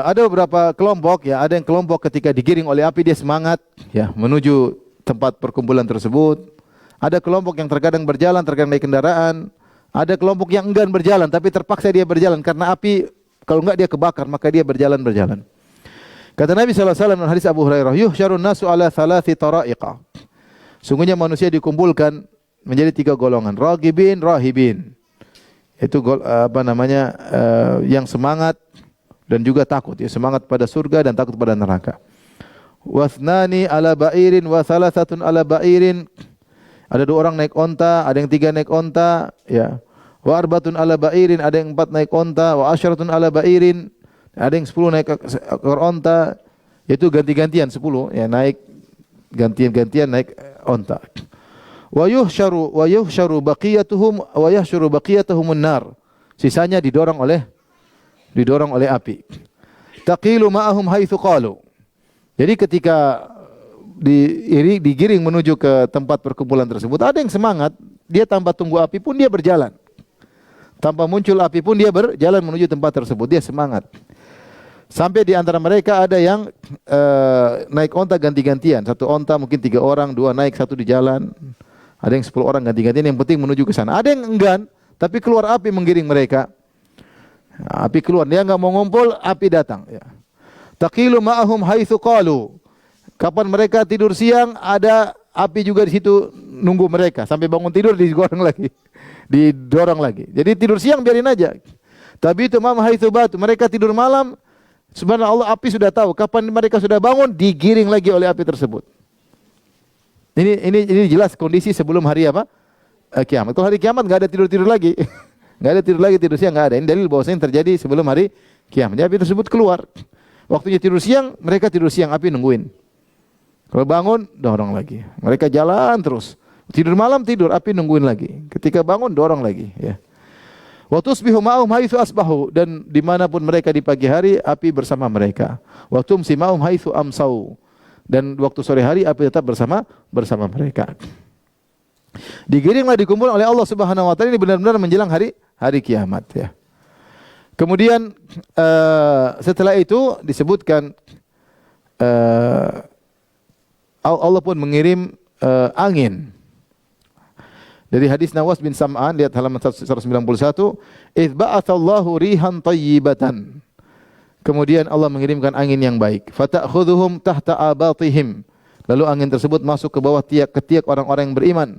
ada beberapa kelompok, ya, ada yang kelompok ketika digiring oleh api dia semangat, ya, menuju tempat perkumpulan tersebut. Ada kelompok yang terkadang berjalan, terkadang naik kendaraan. Ada kelompok yang enggan berjalan, tapi terpaksa dia berjalan karena api, kalau enggak dia kebakar, maka dia berjalan. Kata Nabi SAW dalam hadis Abu Hurairah, yuhsyarun nasu ala thalathi tara'iqa. Sungguhnya manusia dikumpulkan menjadi 3 golongan, ragibin, rahibin. Itu yang semangat dan juga takut, ya, semangat pada surga dan takut pada neraka. Wathnani ala ba'irin wa thalathatun ala ba'irin. Ada 2 orang naik onta, ada yang 3 naik onta, ya. Wa arbatun ala ba'irin, ada yang 4 naik onta, wa asyaratun ala ba'irin, ada yang 10 naik ekor onta. Itu ganti-gantian 10, ya, naik gantian naik onta. Wa yuhsyaru baqiyatuhumun nar. Sisanya didorong oleh api. Taqilu ma'ahum haitsu qalu. Jadi ketika digiring menuju ke tempat perkumpulan tersebut, ada yang semangat, dia tanpa tunggu api pun dia berjalan. Tanpa muncul api pun dia berjalan menuju tempat tersebut, dia semangat. Sampai di antara mereka ada yang naik onta ganti-gantian. 1 onta mungkin 3 orang, 2 naik, 1 di jalan. Ada yang 10 orang ganti-gantian, yang penting menuju ke sana. Ada yang enggan, tapi keluar api menggiring mereka. Api keluar, dia enggak mau ngumpul, api datang, ya. Taqilu ma'ahum haitsu qalu. Kapan mereka tidur siang, ada api juga di situ nunggu mereka. Sampai bangun tidur didorong lagi. Jadi tidur siang biarin aja. Tapi itu mam haitsu batu, mereka tidur malam. Subhanallah, api sudah tahu kapan mereka sudah bangun, digiring lagi oleh api tersebut. Ini jelas kondisi sebelum hari apa? Kiamat. Kalau hari kiamat enggak ada tidur lagi. Enggak ada tidur lagi, tidur siang enggak ada. Ini dalil bahwasanya terjadi sebelum hari kiamat. Jadi api tersebut keluar. Waktunya tidur siang, mereka tidur siang, api nungguin. Kalau bangun, dorong lagi. Mereka jalan terus. Tidur malam, tidur, api nungguin lagi. Ketika bangun, dorong lagi, ya. Wa tusbihu ma'ahum haitsu asbahu, dan dimanapun mereka di pagi hari, api bersama mereka. Wa tumsi ma'ahum haitsu amsau, dan waktu sore hari api tetap bersama mereka. Digiringlah, dikumpul oleh Allah Subhanahu wa taala. Ini benar-benar menjelang hari kiamat, ya. Kemudian setelah itu disebutkan Allah pun mengirim angin. Dari hadis Nawas bin Sam'an, lihat halaman 191, "Idz ba'atsallahu rihan thayyibatan." Kemudian Allah mengirimkan angin yang baik. Fata'khudhuhum tahta abatihim. Lalu angin tersebut masuk ke bawah ketiak orang-orang yang beriman.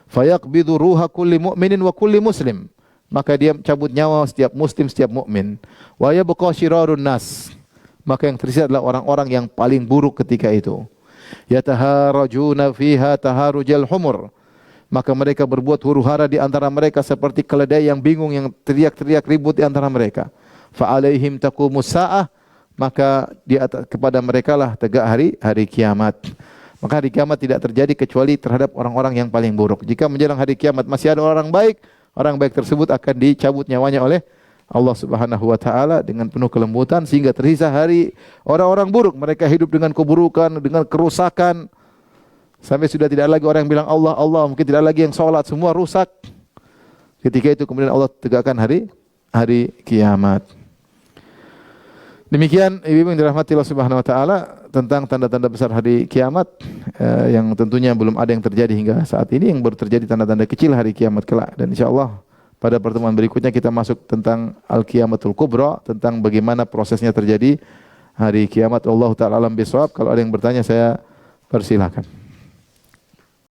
Fayaqbidu ruha kulli mu'minin wa kulli muslim. Maka dia cabut nyawa setiap muslim, setiap mukmin. Wa yabqa syirarun nas. Maka yang tersisa adalah orang-orang yang paling buruk ketika itu. Yataharajuna fiha taharujal humur. Maka mereka berbuat huru-hara di antara mereka seperti keledai yang bingung, yang teriak-teriak ribut di antara mereka. Fa alaihim taqumus saah, maka kepada mereka lah tegak hari kiamat. Maka hari kiamat tidak terjadi kecuali terhadap orang-orang yang paling buruk. Jika menjelang hari kiamat masih ada orang baik tersebut akan dicabut nyawanya oleh Allah Subhanahu wa taala dengan penuh kelembutan, sehingga tersisa hari orang-orang buruk. Mereka hidup dengan keburukan, dengan kerusakan, Sampai sudah tidak lagi orang yang bilang Allah, Allah, mungkin tidak lagi yang sholat, semua rusak. Ketika itu kemudian Allah tegakkan hari kiamat. Demikian ibu yang dirahmati Allah Subhanahu wa taala tentang tanda-tanda besar hari kiamat yang tentunya belum ada yang terjadi hingga saat ini, yang baru terjadi tanda-tanda kecil hari kiamat kelak. Dan insyaallah pada pertemuan berikutnya kita masuk tentang al-qiyamatul kubra, tentang bagaimana prosesnya terjadi hari kiamat. Allah taala alam bisawab. Kalau ada yang bertanya saya persilahkan.